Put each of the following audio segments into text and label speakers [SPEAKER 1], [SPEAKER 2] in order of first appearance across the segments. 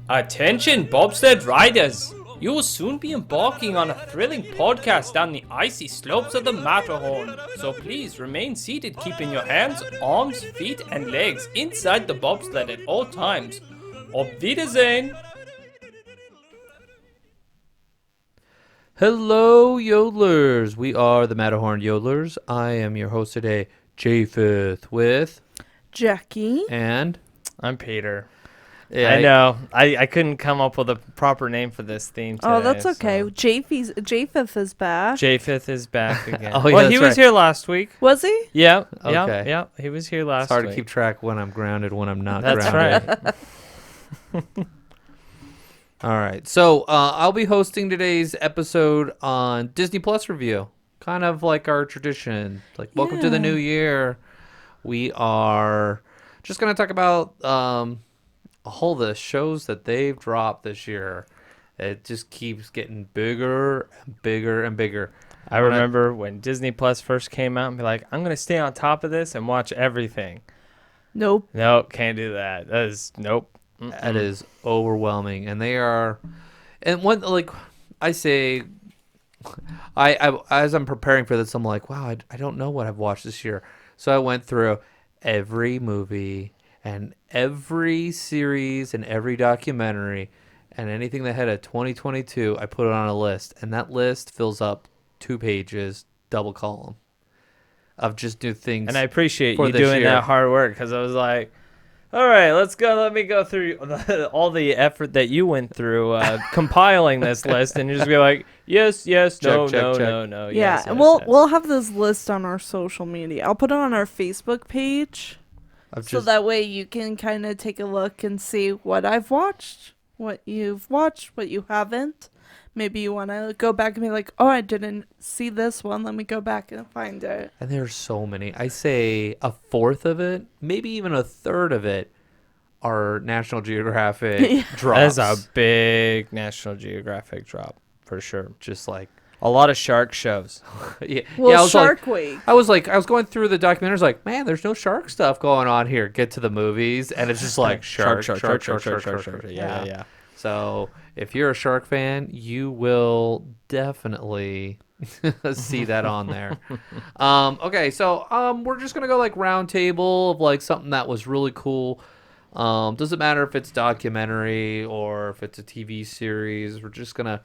[SPEAKER 1] Attention, bobsled riders! You will soon be embarking on a thrilling podcast down the icy slopes of the Matterhorn. So please remain seated, keeping your hands, arms, feet, and legs inside the bobsled at all times. Auf Wiedersehen!
[SPEAKER 2] Hello, yodelers. We are the Matterhorn Yodelers. I am your host today, Japheth, with
[SPEAKER 3] Jackie.
[SPEAKER 2] and
[SPEAKER 1] I'm Peter.
[SPEAKER 2] yeah,
[SPEAKER 1] I know. I couldn't come up with a proper name for this theme today.
[SPEAKER 3] Oh, that's okay.
[SPEAKER 1] So.
[SPEAKER 3] Japheth is back.
[SPEAKER 1] Japheth is back again.
[SPEAKER 2] Oh, yeah,
[SPEAKER 1] well, he
[SPEAKER 2] that's
[SPEAKER 1] was
[SPEAKER 2] right.
[SPEAKER 1] here last week.
[SPEAKER 3] Was he?
[SPEAKER 1] Yeah,
[SPEAKER 2] Okay.
[SPEAKER 1] yeah. He was here last
[SPEAKER 2] it's hard
[SPEAKER 1] week.
[SPEAKER 2] to keep track when I'm grounded, when I'm not
[SPEAKER 1] That's
[SPEAKER 2] grounded.
[SPEAKER 1] right.
[SPEAKER 2] All right. So I'll be hosting today's episode on Disney Plus review, kind of like our tradition. Like, welcome to the
[SPEAKER 3] Yeah.
[SPEAKER 2] new year. We are just going to talk about all the shows that they've dropped this year. It just keeps getting bigger and bigger and bigger.
[SPEAKER 1] I remember when Disney Plus first came out and be like, I'm going to stay on top of this and watch everything.
[SPEAKER 3] Nope.
[SPEAKER 1] Nope, can't do that. That is, nope.
[SPEAKER 2] That is overwhelming, and they are, and one like I say, I as I'm preparing for this, I'm like, wow, I don't know what I've watched this year. So I went through every movie and every series and every documentary and anything that had a 2022. I put it on a list, and that list fills up 2 pages, double column, of just new things.
[SPEAKER 1] And I appreciate
[SPEAKER 2] for
[SPEAKER 1] you
[SPEAKER 2] this
[SPEAKER 1] doing
[SPEAKER 2] year.
[SPEAKER 1] that hard work because I was like, all right, let's go. Let me go through all the effort that you went through compiling this list and just be like, yes,
[SPEAKER 2] Check,
[SPEAKER 1] no,
[SPEAKER 2] check,
[SPEAKER 1] no,
[SPEAKER 2] check.
[SPEAKER 1] no, no.
[SPEAKER 3] Yeah,
[SPEAKER 1] yes,
[SPEAKER 3] and
[SPEAKER 1] yes,
[SPEAKER 3] we'll
[SPEAKER 1] yes.
[SPEAKER 3] we'll have this list on our social media. I'll put it on our Facebook page,
[SPEAKER 2] I've
[SPEAKER 3] so that way you can kind of take a look and see what I've watched, what you've watched, what you haven't. Maybe you want to go back and be like, oh, I didn't see this one. Let me go back and find it.
[SPEAKER 2] And there's so many. I say a fourth of it, maybe even a third of it, are National Geographic drops.
[SPEAKER 1] That's a big National Geographic drop for sure.
[SPEAKER 2] Just like,
[SPEAKER 1] A lot of shark shows.
[SPEAKER 2] yeah,
[SPEAKER 3] Well,
[SPEAKER 2] I was
[SPEAKER 3] Shark
[SPEAKER 2] like,
[SPEAKER 3] Week.
[SPEAKER 2] I was going through the documentaries, like, man, there's no shark stuff going on here. Get to the movies, and it's just like shark.
[SPEAKER 1] Yeah.
[SPEAKER 2] So if you're a shark fan, you will definitely see that on there. Okay, so we're just gonna go like round table of like something that was really cool. Doesn't matter if it's documentary or if it's a TV series. We're just gonna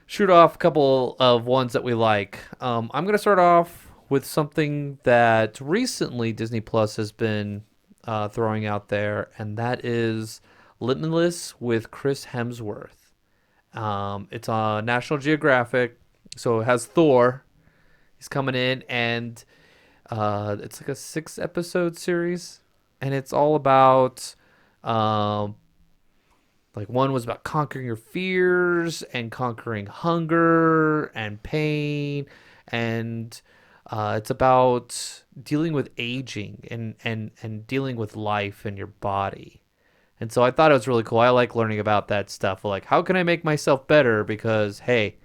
[SPEAKER 2] shoot off a couple of ones that we like. I'm gonna start off with something that recently Disney Plus has been throwing out there, and that is Limitless with Chris Hemsworth. It's on National Geographic, so it has Thor. He's coming in, and it's like a 6-episode series, and it's all about like one was about conquering your fears and conquering hunger and pain, and it's about dealing with aging and dealing with life in your body. And so I thought it was really cool. I like learning about that stuff. Like, how can I make myself better? Because, hey,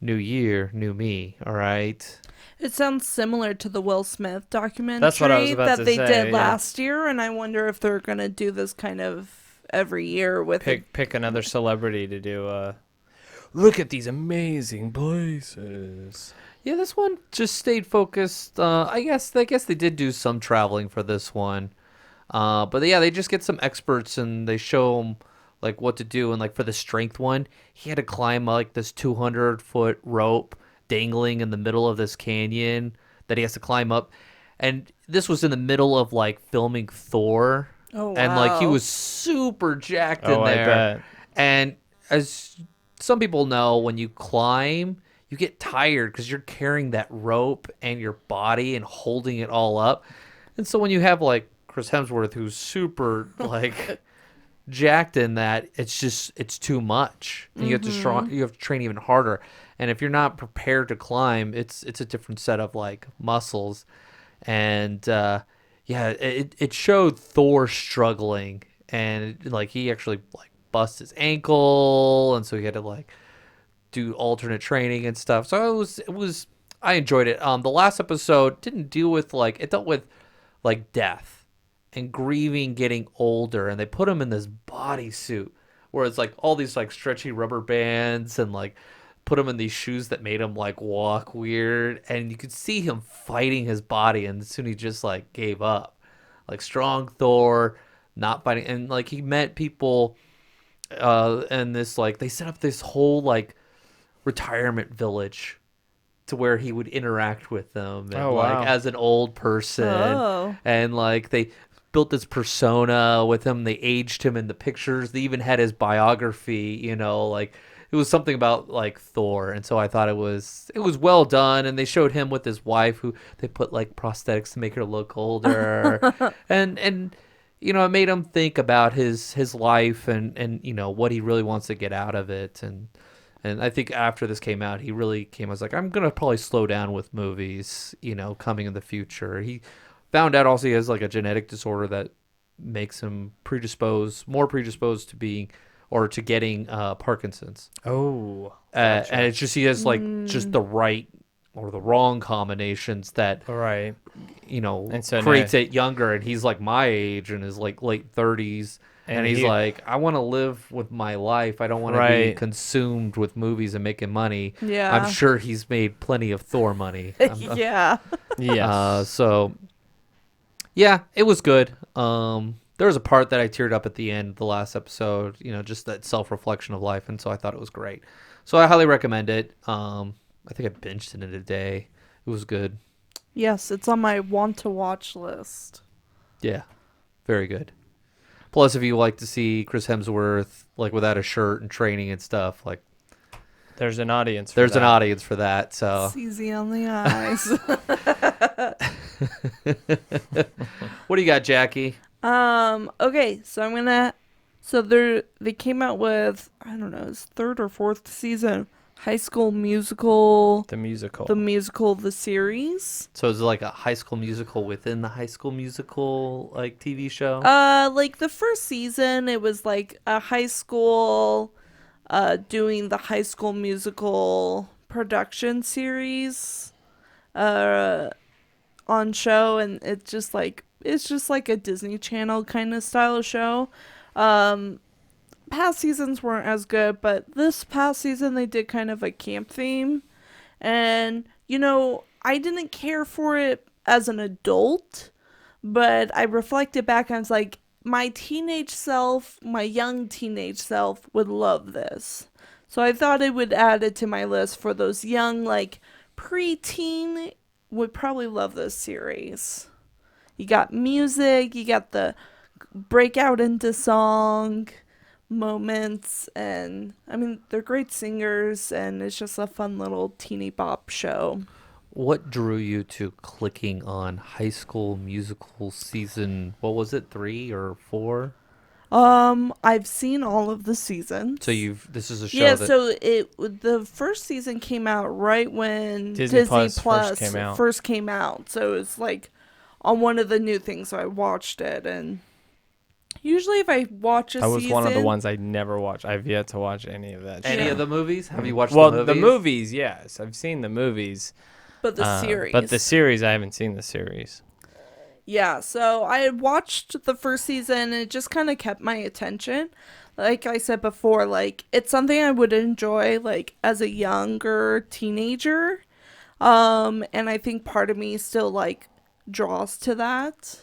[SPEAKER 2] new year, new me, all right?
[SPEAKER 3] It sounds similar to the Will Smith documentary
[SPEAKER 1] That's what I was about
[SPEAKER 3] that
[SPEAKER 1] to
[SPEAKER 3] they
[SPEAKER 1] say,
[SPEAKER 3] did
[SPEAKER 1] yeah.
[SPEAKER 3] last year, and I wonder if they're going to do this kind of every year with it.
[SPEAKER 1] Pick another celebrity to do. Look at these amazing places.
[SPEAKER 2] Yeah, this one just stayed focused. I guess they did do some traveling for this one. But yeah, they just get some experts and they show them like what to do. And like for the strength one, he had to climb like this 200-foot rope dangling in the middle of this canyon that he has to climb up. And this was in the middle of like filming Thor.
[SPEAKER 3] Oh, wow.
[SPEAKER 2] And like he was super jacked in
[SPEAKER 1] Oh, I
[SPEAKER 2] there.
[SPEAKER 1] bet.
[SPEAKER 2] And as some people know, when you climb, you get tired because you're carrying that rope and your body and holding it all up. And so when you have like Chris Hemsworth, who's super like jacked in that, it's too much. And you have to train even harder. And if you're not prepared to climb, it's a different set of like muscles. And yeah, it showed Thor struggling, and like he actually like bust his ankle, and so he had to like do alternate training and stuff. So it was I enjoyed it. The last episode didn't deal with like, it dealt with like death and grieving getting older, and they put him in this bodysuit where it's like all these like stretchy rubber bands and like put him in these shoes that made him like walk weird, and you could see him fighting his body, and soon he just like gave up. Like strong Thor not fighting, and like he met people and this like they set up this whole like retirement village to where he would interact with them and
[SPEAKER 1] wow.
[SPEAKER 2] like as an old person.
[SPEAKER 3] Oh.
[SPEAKER 2] And like they built this persona with him. They aged him in the pictures. They even had his biography, you know, like it was something about like Thor. And so I thought it was well done. And they showed him with his wife who they put like prosthetics to make her look older. and you know, it made him think about his life and you know what he really wants to get out of it. And I think after this came out, he really came. I was like, I'm gonna probably slow down with movies, you know, coming in the future. He found out also he has like a genetic disorder that makes him more predisposed to being or to getting Parkinson's.
[SPEAKER 1] Oh.
[SPEAKER 2] And it's just he has like just the right or the wrong combinations that
[SPEAKER 1] All right.
[SPEAKER 2] you know
[SPEAKER 1] And so
[SPEAKER 2] creates
[SPEAKER 1] now-
[SPEAKER 2] it younger. And he's like my age in his like late 30s. And he's
[SPEAKER 1] he-
[SPEAKER 2] like, I want to live with my life. I don't want to be
[SPEAKER 1] Right.
[SPEAKER 2] consumed with movies and making money.
[SPEAKER 3] Yeah.
[SPEAKER 2] I'm sure he's made plenty of Thor money.
[SPEAKER 3] Yeah.
[SPEAKER 1] Yes.
[SPEAKER 2] So, yeah, it was good. There was a part that I teared up at the end of the last episode, you know, just that self-reflection of life. And so I thought it was great. So I highly recommend it. I think I binged it in a day. It was good.
[SPEAKER 3] Yes, it's on my want to watch list.
[SPEAKER 2] Yeah, very good. Plus, if you like to see Chris Hemsworth like without a shirt and training and stuff, like
[SPEAKER 1] There's an audience for
[SPEAKER 2] there's
[SPEAKER 1] that.
[SPEAKER 2] an audience for that. So
[SPEAKER 3] It's easy on the eyes.
[SPEAKER 2] what do you got, Jackie?
[SPEAKER 3] Okay, so they came out with, I don't know, it's third or fourth season, High School Musical,
[SPEAKER 1] The musical.
[SPEAKER 3] the series.
[SPEAKER 2] So is it like a High School Musical within the High School Musical like TV show?
[SPEAKER 3] Like the first season, it was like a high school, doing the High School Musical production series, on show, and it's just like a Disney Channel kind of style show. Past seasons weren't as good, but this past season they did kind of a camp theme, and you know, I didn't care for it as an adult, but I reflected back and I was like, my young teenage self would love this. So I thought I would add it to my list for those young, like preteen would probably love this series. You got music, you got the breakout into song moments, and I mean they're great singers, and it's just a fun little teeny bop show.
[SPEAKER 2] What drew you to clicking on High School Musical season? What was it, 3 or 4?
[SPEAKER 3] I've seen all of the seasons.
[SPEAKER 2] So this is a show
[SPEAKER 3] Yeah,
[SPEAKER 2] that
[SPEAKER 3] so the first season came out right when
[SPEAKER 1] Disney
[SPEAKER 3] Disney
[SPEAKER 1] Plus
[SPEAKER 3] Plus
[SPEAKER 1] first came out.
[SPEAKER 3] came out. So it's like on one of the new things, so I watched it. And usually if I watch a
[SPEAKER 1] That was
[SPEAKER 3] season,
[SPEAKER 1] one of the ones I never watched. I've yet to watch any of that.
[SPEAKER 2] any
[SPEAKER 3] Yeah.
[SPEAKER 2] of the movies? Have you watched
[SPEAKER 1] Well,
[SPEAKER 2] the movies?
[SPEAKER 1] the movies, yes, I've seen the movies.
[SPEAKER 3] but the series.
[SPEAKER 1] But the series, I haven't seen the series.
[SPEAKER 3] Yeah, so I had watched the first season and it just kind of kept my attention. Like I said before, like it's something I would enjoy like as a younger teenager. And I think part of me still like draws to that.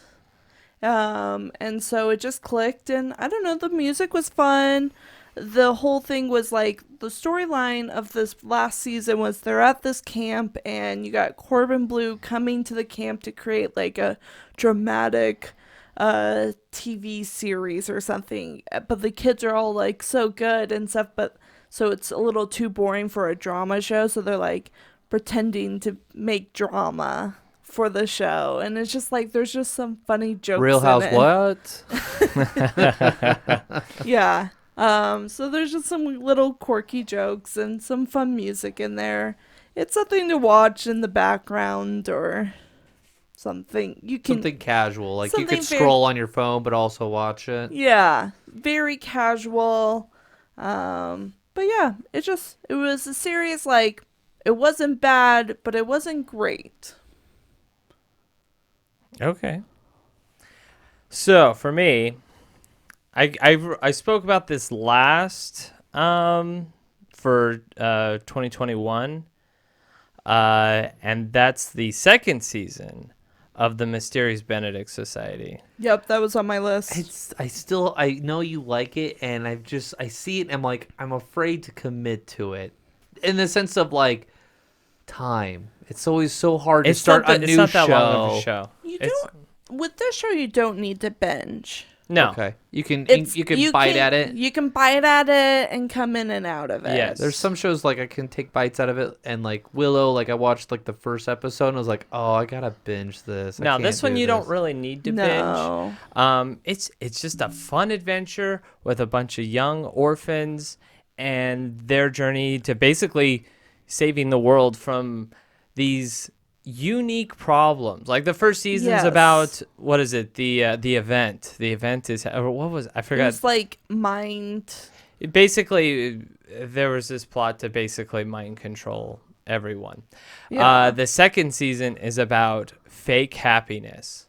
[SPEAKER 3] And so it just clicked, and I don't know, the music was fun. The whole thing was like the storyline of this last season was they're at this camp and you got Corbin Blue coming to the camp to create like a dramatic TV series or something. But the kids are all like so good and stuff, but so it's a little too boring for a drama show, so they're like pretending to make drama for the show, and it's just like there's just some funny jokes.
[SPEAKER 2] Real
[SPEAKER 3] in
[SPEAKER 2] House
[SPEAKER 3] it.
[SPEAKER 2] what?
[SPEAKER 3] Yeah. So there's just some little quirky jokes and some fun music in there. It's something to watch in the background or something. You can
[SPEAKER 2] Something casual. Like you
[SPEAKER 3] something
[SPEAKER 2] could
[SPEAKER 3] very-
[SPEAKER 2] scroll on your phone but also watch it.
[SPEAKER 3] Yeah, very casual. But yeah, it was a series, like it wasn't bad, but it wasn't great.
[SPEAKER 1] Okay. So for me, I spoke about this last for 2021, and that's the second season of the Mysterious Benedict Society.
[SPEAKER 3] Yep, that was on my list.
[SPEAKER 2] I know you like it, and I see it, and I'm like, I'm afraid to commit to it, in the sense of like time. It's always so hard to start a new
[SPEAKER 1] it's not that
[SPEAKER 2] show.
[SPEAKER 1] long of a show.
[SPEAKER 3] You
[SPEAKER 1] It's-
[SPEAKER 3] don't with this show. You don't need to binge.
[SPEAKER 1] No.
[SPEAKER 2] Okay, you can
[SPEAKER 3] It's
[SPEAKER 2] bite at it.
[SPEAKER 3] You can bite at it and come in and out of it.
[SPEAKER 1] Yes.
[SPEAKER 2] There's some shows like I can take bites out of it, and like Willow, like I watched like the first episode and I was like, oh, I gotta binge this. I
[SPEAKER 1] Now
[SPEAKER 2] can't
[SPEAKER 1] this one
[SPEAKER 2] do
[SPEAKER 1] you
[SPEAKER 2] this.
[SPEAKER 1] don't really need to
[SPEAKER 3] No.
[SPEAKER 1] binge. It's just a fun adventure with a bunch of young orphans and their journey to basically saving the world from these unique problems. Like the first season's
[SPEAKER 3] Yes.
[SPEAKER 1] about what is it? The event. The event is what was I forgot.
[SPEAKER 3] It's like mind.
[SPEAKER 1] Basically there was this plot to basically mind control everyone.
[SPEAKER 3] Yeah.
[SPEAKER 1] The second season is about fake happiness.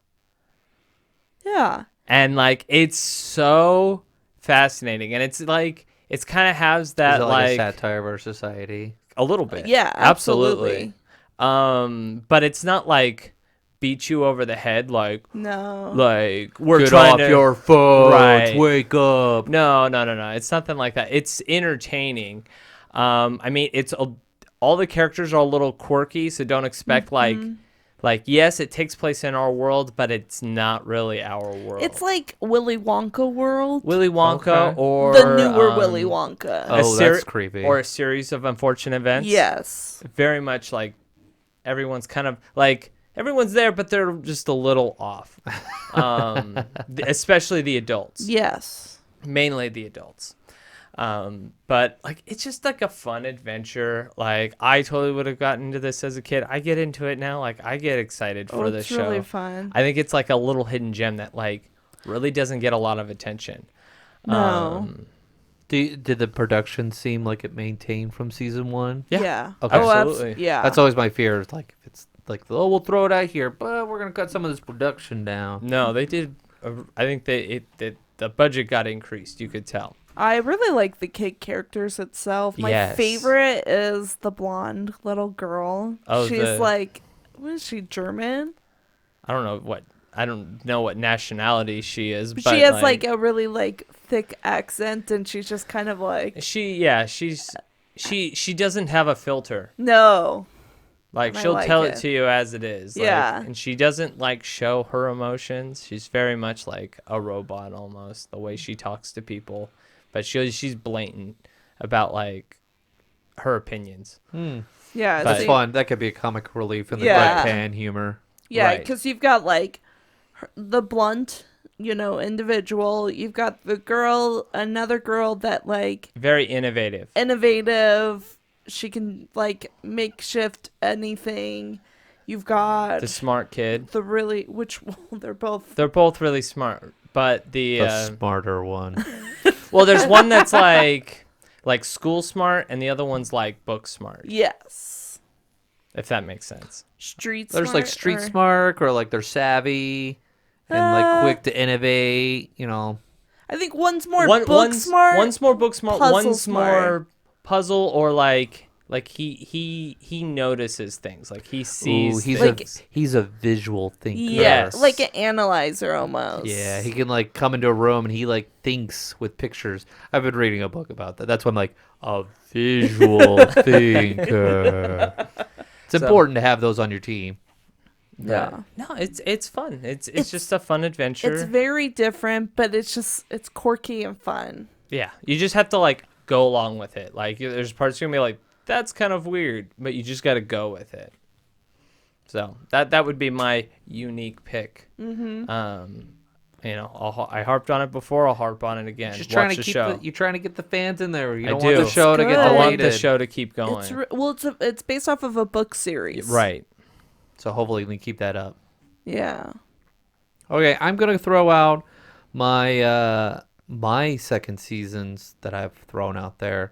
[SPEAKER 3] Yeah.
[SPEAKER 1] And like it's so fascinating, and it's like it's kind of has
[SPEAKER 2] Is
[SPEAKER 1] that
[SPEAKER 2] it like a
[SPEAKER 1] like
[SPEAKER 2] satire of our society?
[SPEAKER 1] a little bit.
[SPEAKER 3] Yeah, absolutely.
[SPEAKER 1] But it's not like beat you over the head like
[SPEAKER 3] No.
[SPEAKER 1] we're
[SPEAKER 2] Get
[SPEAKER 1] trying
[SPEAKER 2] off
[SPEAKER 1] to
[SPEAKER 2] your phones.
[SPEAKER 1] Right.
[SPEAKER 2] Wake up.
[SPEAKER 1] No. It's nothing like that. It's entertaining. I mean, all the characters are a little quirky, so don't expect like yes, it takes place in our world, but it's not really our world.
[SPEAKER 3] It's like Willy Wonka world.
[SPEAKER 1] Willy Wonka
[SPEAKER 2] Okay.
[SPEAKER 1] or
[SPEAKER 3] The newer Willy Wonka.
[SPEAKER 2] Oh, that's creepy.
[SPEAKER 1] Or a series of unfortunate events.
[SPEAKER 3] Yes.
[SPEAKER 1] Very much like everyone's kind of like everyone's there, but they're just a little off. Especially the adults.
[SPEAKER 3] Yes.
[SPEAKER 1] Mainly the adults. But like it's just like a fun adventure. Like I totally would have gotten into this as a kid. I get into it now. Like I get excited for this
[SPEAKER 3] it's really
[SPEAKER 1] show.
[SPEAKER 3] fun.
[SPEAKER 1] I think it's like a little hidden gem that like really doesn't get a lot of attention.
[SPEAKER 3] No.
[SPEAKER 2] Did the production seem like it maintained from season one?
[SPEAKER 1] Yeah.
[SPEAKER 2] Okay.
[SPEAKER 3] Oh,
[SPEAKER 1] Absolutely.
[SPEAKER 3] yeah.
[SPEAKER 2] That's always my fear. Is like if it's like, oh, we'll throw it out here, but we're gonna cut some of this production down.
[SPEAKER 1] No, they did. I think the budget got increased. You could tell.
[SPEAKER 3] I really like the kid characters itself. My
[SPEAKER 1] Yes.
[SPEAKER 3] favorite is the blonde little girl.
[SPEAKER 1] Oh,
[SPEAKER 3] She's like, what is she, German?
[SPEAKER 1] I don't know what nationality she is,
[SPEAKER 3] But
[SPEAKER 1] but
[SPEAKER 3] she has like a really like thick accent, and she's just kind of like,
[SPEAKER 1] she doesn't have a filter.
[SPEAKER 3] no.
[SPEAKER 1] Like
[SPEAKER 3] And I
[SPEAKER 1] she'll
[SPEAKER 3] like
[SPEAKER 1] tell
[SPEAKER 3] it.
[SPEAKER 1] it to you as it is. Like,
[SPEAKER 3] Yeah.
[SPEAKER 1] and she doesn't like show her emotions. She's very much like a robot almost, the way she talks to people. But she's blatant about like her opinions.
[SPEAKER 3] Yeah.
[SPEAKER 1] But-
[SPEAKER 2] That's
[SPEAKER 3] see-
[SPEAKER 2] fun. That could be a comic relief in the
[SPEAKER 3] Yeah.
[SPEAKER 2] deadpan humor.
[SPEAKER 3] Yeah,
[SPEAKER 1] Right.
[SPEAKER 3] because you've got like the blunt, individual. You've got the girl, another girl that like
[SPEAKER 1] Very innovative.
[SPEAKER 3] innovative. She can like makeshift anything. You've got
[SPEAKER 1] The smart kid.
[SPEAKER 3] the really, they're both.
[SPEAKER 1] They're both really smart, but
[SPEAKER 2] The smarter one.
[SPEAKER 1] well, there's one that's like school smart, and the other one's like book smart.
[SPEAKER 3] Yes.
[SPEAKER 1] If that makes sense.
[SPEAKER 3] Street
[SPEAKER 2] There's
[SPEAKER 3] smart.
[SPEAKER 2] like street
[SPEAKER 3] or-
[SPEAKER 2] smart, or like they're savvy and like quick to innovate.
[SPEAKER 3] I think one's more book
[SPEAKER 1] one's,
[SPEAKER 3] smart.
[SPEAKER 1] One's more book smart.
[SPEAKER 3] puzzle
[SPEAKER 1] One's
[SPEAKER 3] smart.
[SPEAKER 1] more puzzle, or like he notices things. Like he sees.
[SPEAKER 2] Ooh,
[SPEAKER 1] things.
[SPEAKER 2] he's a visual thinker.
[SPEAKER 3] Yeah,
[SPEAKER 1] Yes.
[SPEAKER 3] like an analyzer almost.
[SPEAKER 2] Yeah, he can like come into a room and he like thinks with pictures. I've been reading a book about that. That's why I'm like a visual thinker. It's
[SPEAKER 1] So-
[SPEAKER 2] important to have those on your team.
[SPEAKER 3] Yeah.
[SPEAKER 1] No, it's fun. It's just a fun adventure.
[SPEAKER 3] It's very different, but it's quirky and fun.
[SPEAKER 1] Yeah, you just have to like go along with it. Like there's parts you're gonna be like, that's kind of weird, but you just got to go with it. So that would be my unique pick. Mm-hmm. I harped on it before. I'll harp on it again.
[SPEAKER 2] Just
[SPEAKER 1] Watch
[SPEAKER 2] trying to
[SPEAKER 1] the
[SPEAKER 2] keep
[SPEAKER 1] show.
[SPEAKER 2] you're trying to get the fans in there. You
[SPEAKER 1] I
[SPEAKER 2] don't
[SPEAKER 1] do.
[SPEAKER 2] want the show to
[SPEAKER 3] It's
[SPEAKER 2] get
[SPEAKER 3] good.
[SPEAKER 1] I want
[SPEAKER 2] deleted.
[SPEAKER 1] the show to keep going.
[SPEAKER 3] It's based off of a book series.
[SPEAKER 1] Right.
[SPEAKER 2] So hopefully we can keep that up.
[SPEAKER 3] Yeah.
[SPEAKER 2] Okay, I'm gonna throw out my my second seasons that I've thrown out there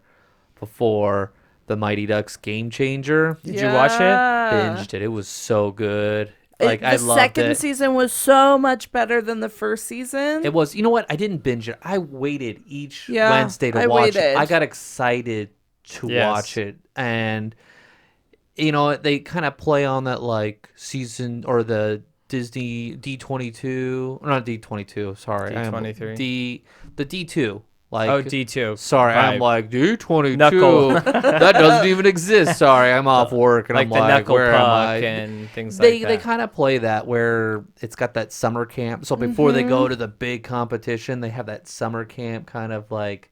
[SPEAKER 2] before the Mighty Ducks Game Changer.
[SPEAKER 1] Did you watch it?
[SPEAKER 2] Binged it. It was so good. Like, I
[SPEAKER 3] the
[SPEAKER 2] loved
[SPEAKER 3] second
[SPEAKER 2] it.
[SPEAKER 3] season was so much better than the first season.
[SPEAKER 2] It was. You know what? I didn't binge it. I waited each
[SPEAKER 3] Yeah,
[SPEAKER 2] Wednesday to
[SPEAKER 3] I
[SPEAKER 2] watch it.
[SPEAKER 3] waited.
[SPEAKER 2] I got excited to
[SPEAKER 1] Yes.
[SPEAKER 2] watch it, and they kind of play on that like season or the Disney D22, not D22. Sorry,
[SPEAKER 1] D23.
[SPEAKER 2] The D2. Like,
[SPEAKER 1] Oh, D2.
[SPEAKER 2] sorry, I'm
[SPEAKER 1] Right.
[SPEAKER 2] like D22.
[SPEAKER 1] Knuckle.
[SPEAKER 2] That doesn't even exist. Sorry, I'm off work and
[SPEAKER 1] Like
[SPEAKER 2] I'm
[SPEAKER 1] the
[SPEAKER 2] like,
[SPEAKER 1] knuckle
[SPEAKER 2] where am I?
[SPEAKER 1] puck and things
[SPEAKER 2] They
[SPEAKER 1] like that.
[SPEAKER 2] kind of play that where it's got that summer camp. So before they go to the big competition, they have that summer camp kind of like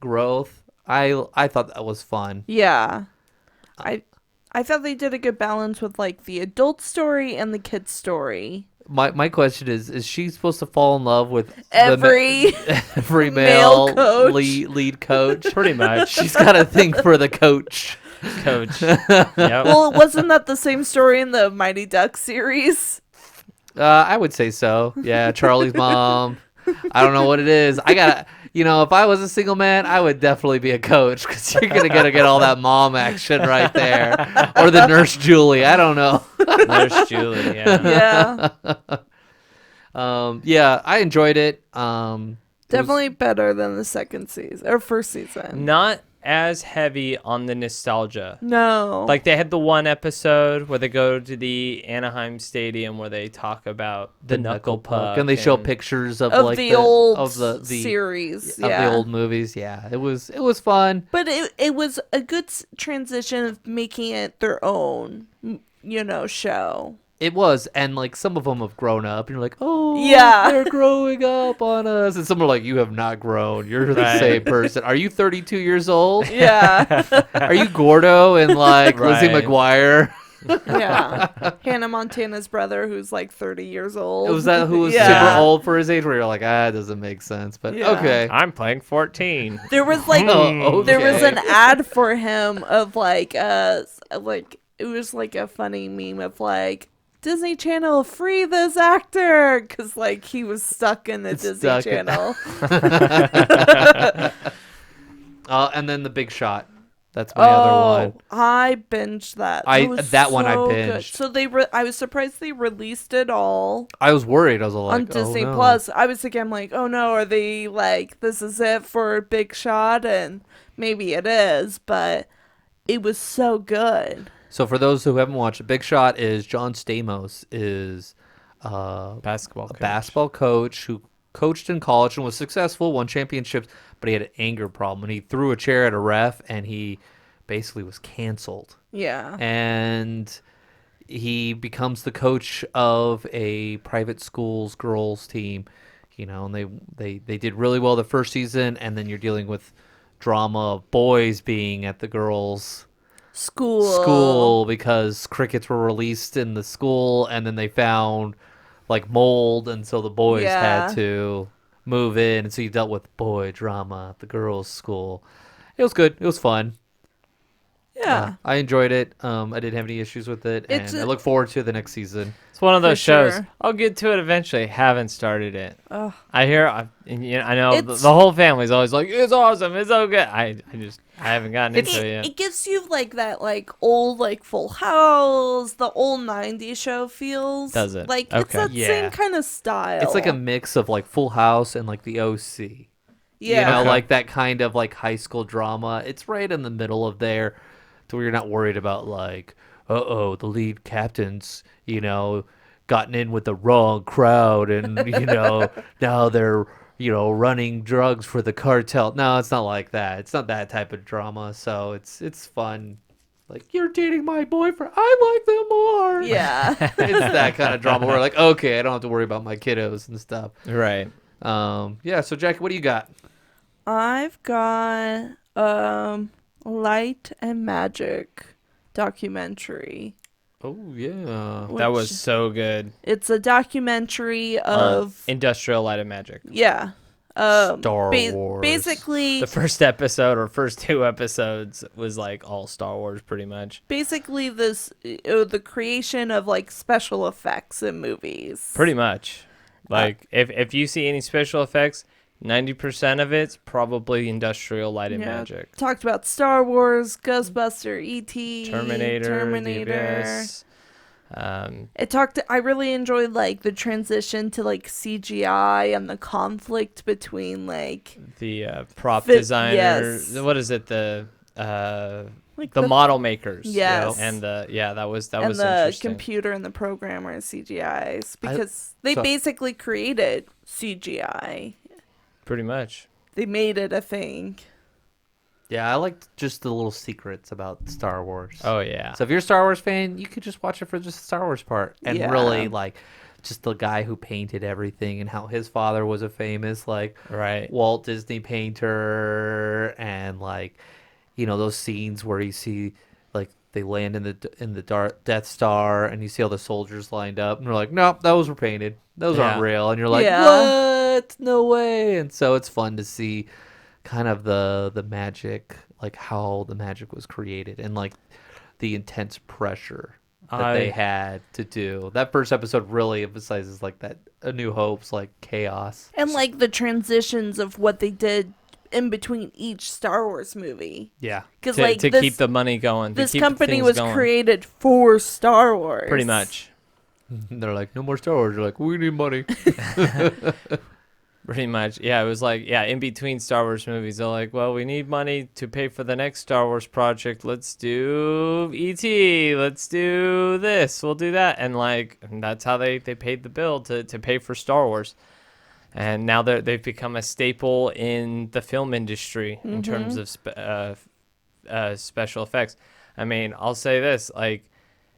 [SPEAKER 2] growth. I thought that was fun.
[SPEAKER 3] Yeah. I thought they did a good balance with like the adult story and the kid story.
[SPEAKER 2] My question is she supposed to fall in love with
[SPEAKER 3] Every
[SPEAKER 2] every
[SPEAKER 3] male
[SPEAKER 2] male
[SPEAKER 3] coach.
[SPEAKER 2] lead coach?
[SPEAKER 1] Pretty much.
[SPEAKER 2] She's got a thing for the coach.
[SPEAKER 1] Coach. Yep.
[SPEAKER 3] well, wasn't that the same story in the Mighty Ducks series?
[SPEAKER 2] I would say so. Yeah, Charlie's mom. I don't know what it is. I gotta, if I was a single man, I would definitely be a coach because you're gonna get all that mom action right there, or the Nurse Julie. I don't know.
[SPEAKER 1] There's Julie. Yeah.
[SPEAKER 3] Yeah.
[SPEAKER 2] Yeah, I enjoyed it.
[SPEAKER 3] Definitely better than the second season or first season.
[SPEAKER 1] Not as heavy on the nostalgia.
[SPEAKER 3] No.
[SPEAKER 1] Like they had the one episode where they go to the Anaheim Stadium where they talk about the knuckle puck,
[SPEAKER 2] and they show pictures of
[SPEAKER 3] of
[SPEAKER 2] like
[SPEAKER 3] the old
[SPEAKER 2] of the
[SPEAKER 3] series.
[SPEAKER 2] of
[SPEAKER 3] Yeah.
[SPEAKER 2] the old movies. Yeah, it was fun.
[SPEAKER 3] But it was a good transition of making it their own, show.
[SPEAKER 2] It was, and like some of them have grown up, and you're like, oh,
[SPEAKER 3] Yeah.
[SPEAKER 2] they're growing up on us. And some are like, you have not grown. You're the
[SPEAKER 1] Right.
[SPEAKER 2] same person. Are you 32 years old?
[SPEAKER 3] Yeah.
[SPEAKER 2] Are you Gordo and like Lizzie
[SPEAKER 1] Right.
[SPEAKER 2] McGuire?
[SPEAKER 3] Yeah. Hannah Montana's brother, who's like 30 years old.
[SPEAKER 2] Was that who was
[SPEAKER 3] Yeah.
[SPEAKER 2] super old for his age? Where you're like, it doesn't make sense. But
[SPEAKER 3] Yeah.
[SPEAKER 2] okay.
[SPEAKER 1] I'm playing 14.
[SPEAKER 3] There was like
[SPEAKER 2] Oh,
[SPEAKER 3] there was
[SPEAKER 2] okay.
[SPEAKER 3] an ad for him of like it was like a funny meme of like Disney Channel free this actor because like he was stuck in the Disney
[SPEAKER 2] Stuck in-
[SPEAKER 3] Channel.
[SPEAKER 2] And then The Big Shot. That's my other one.
[SPEAKER 3] I binged that.
[SPEAKER 2] I-
[SPEAKER 3] It was
[SPEAKER 2] that one I
[SPEAKER 3] so good.
[SPEAKER 2] binged.
[SPEAKER 3] So I was surprised they released it all
[SPEAKER 2] I was worried. I was like,
[SPEAKER 3] on Disney
[SPEAKER 2] oh, no.
[SPEAKER 3] Plus. I was thinking, I'm like, oh no, are they like this is it for Big Shot? And maybe it is, but it was so good.
[SPEAKER 2] So for those who haven't watched it, Big Shot is John Stamos is
[SPEAKER 1] Basketball
[SPEAKER 2] a
[SPEAKER 1] coach.
[SPEAKER 2] basketball coach who coached in college and was successful, won championships, but he had an anger problem and he threw a chair at a ref and he basically was canceled.
[SPEAKER 3] Yeah.
[SPEAKER 2] And he becomes the coach of a private school's girls team, and they did really well the first season, and then you're dealing with drama of boys being at the girls' school because crickets were released in the school, and then they found like mold, and so the boys
[SPEAKER 3] Yeah.
[SPEAKER 2] had to move in, and so you dealt with boy drama at the girls' school. It was good. It was fun.
[SPEAKER 3] Yeah.
[SPEAKER 2] I enjoyed it. I didn't have any issues with it, and
[SPEAKER 3] It's
[SPEAKER 2] I
[SPEAKER 3] a-
[SPEAKER 2] look forward to the next season.
[SPEAKER 1] It's one of
[SPEAKER 3] For
[SPEAKER 1] those shows.
[SPEAKER 3] sure.
[SPEAKER 1] I'll get to it eventually. Haven't started it.
[SPEAKER 3] Ugh.
[SPEAKER 1] I hear. I know the
[SPEAKER 3] It's-
[SPEAKER 1] whole family's always like, "It's awesome. It's so good." I haven't gotten
[SPEAKER 3] It,
[SPEAKER 1] into it yet.
[SPEAKER 3] it gives you like that like old like Full House, the old 90s show feels.
[SPEAKER 1] Does it?
[SPEAKER 3] Like it's
[SPEAKER 1] Okay.
[SPEAKER 3] that
[SPEAKER 2] Yeah.
[SPEAKER 3] same kind of style.
[SPEAKER 2] It's like a mix of like Full House and like the OC.
[SPEAKER 3] yeah.
[SPEAKER 1] Okay.
[SPEAKER 2] Like that kind of like high school drama. It's right in the middle of there, to where you're not worried about like, the lead captain's gotten in with the wrong crowd, and now they're running drugs for the cartel. No, it's not like that. It's not that type of drama. So it's fun. Like, you're dating my boyfriend. I like them more.
[SPEAKER 3] Yeah.
[SPEAKER 2] It's that kind of drama where like, okay, I don't have to worry about my kiddos and stuff.
[SPEAKER 1] Right.
[SPEAKER 2] Yeah. So Jackie, what do you got?
[SPEAKER 3] I've got Light and Magic documentary.
[SPEAKER 2] Oh yeah.
[SPEAKER 1] That was
[SPEAKER 3] which-
[SPEAKER 1] so good.
[SPEAKER 3] It's a documentary of
[SPEAKER 1] Industrial Light and Magic.
[SPEAKER 3] yeah.
[SPEAKER 2] Star Wars.
[SPEAKER 3] Basically
[SPEAKER 1] The first episode or first two episodes was like all Star Wars, pretty much.
[SPEAKER 3] basically this the creation of like special effects in movies.
[SPEAKER 1] Pretty much. Like if you see any special effects, 90% of it's probably Industrial Light and
[SPEAKER 3] Yeah.
[SPEAKER 1] Magic.
[SPEAKER 3] Talked about Star Wars, Ghostbuster, E.T.,
[SPEAKER 1] Terminator,
[SPEAKER 3] Terminator.
[SPEAKER 1] The Abyss,
[SPEAKER 3] I really enjoyed like the transition to like CGI and the conflict between like
[SPEAKER 1] The prop
[SPEAKER 3] Fit-
[SPEAKER 1] designer.
[SPEAKER 3] yes.
[SPEAKER 1] What is it?
[SPEAKER 3] like
[SPEAKER 1] The model makers.
[SPEAKER 3] Yes.
[SPEAKER 1] And that was
[SPEAKER 3] and the
[SPEAKER 1] interesting.
[SPEAKER 3] computer and the programmer CGIs because they
[SPEAKER 2] so-
[SPEAKER 3] basically created CGI.
[SPEAKER 1] Pretty much.
[SPEAKER 3] They made it a thing.
[SPEAKER 2] Yeah, I liked just the little secrets about Star Wars.
[SPEAKER 1] Oh yeah.
[SPEAKER 2] So if you're a Star Wars fan, you could just watch it for just the Star Wars part and
[SPEAKER 3] Yeah.
[SPEAKER 2] really like just the guy who painted everything and how his father was a famous like
[SPEAKER 1] Right.
[SPEAKER 2] Walt Disney painter, and like those scenes where you see like they land in the Death Star and you see all the soldiers lined up and they're like, nope, those were painted, those aren't
[SPEAKER 1] Yeah.
[SPEAKER 2] real, and you're like,
[SPEAKER 3] Yeah.
[SPEAKER 2] what? No way. And so it's fun to see kind of the magic, like how the magic was created and like the intense pressure that they had to do. That first episode really emphasizes like that A New Hope's like chaos.
[SPEAKER 3] And like the transitions of what they did in between each Star Wars movie.
[SPEAKER 2] Yeah.
[SPEAKER 3] Because
[SPEAKER 1] to
[SPEAKER 3] like
[SPEAKER 1] keep
[SPEAKER 3] this,
[SPEAKER 1] the money going.
[SPEAKER 3] this
[SPEAKER 1] to keep
[SPEAKER 3] company
[SPEAKER 1] things
[SPEAKER 3] was
[SPEAKER 1] going.
[SPEAKER 3] created for Star Wars.
[SPEAKER 1] Pretty much.
[SPEAKER 2] And they're like, no more Star Wars. You're like, we need money.
[SPEAKER 1] Pretty much. Yeah, it was like, in between Star Wars movies, they're like, well, we need money to pay for the next Star Wars project. Let's do E.T. Let's do this. We'll do that. And that's how they paid the bill to pay for Star Wars. And now they've become a staple in the film industry in terms of special effects. I mean, I'll say this, like,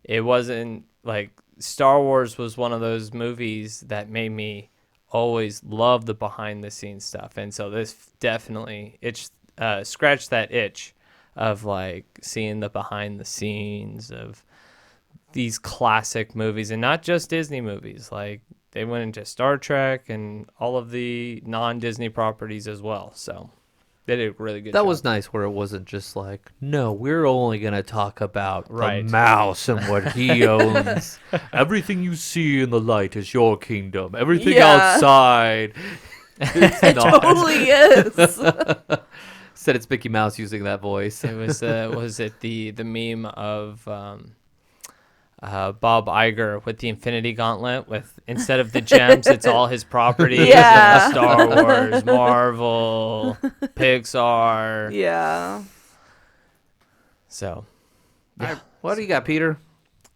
[SPEAKER 1] it wasn't, like, Star Wars was one of those movies that made me always love the behind the scenes stuff, and so this definitely scratched that itch of like seeing the behind the scenes of these classic movies, and not just Disney movies. Like they went into Star Trek and all of the non-Disney properties as well, so they did a really good job.
[SPEAKER 2] That was nice where it wasn't just like, no, we're only going to talk about
[SPEAKER 1] Right.
[SPEAKER 2] the mouse and what he owns. Everything you see in the light is your kingdom. Everything
[SPEAKER 3] Yeah.
[SPEAKER 2] outside, it's
[SPEAKER 3] It
[SPEAKER 2] not.
[SPEAKER 3] totally is.
[SPEAKER 2] Said it's Mickey Mouse using that voice.
[SPEAKER 1] It was was it the meme of Bob Iger with the Infinity Gauntlet, with instead of the gems, it's all his properties.
[SPEAKER 3] Yeah.
[SPEAKER 1] Star Wars, Marvel, Pixar.
[SPEAKER 3] Yeah.
[SPEAKER 1] So,
[SPEAKER 2] What do you got, Peter?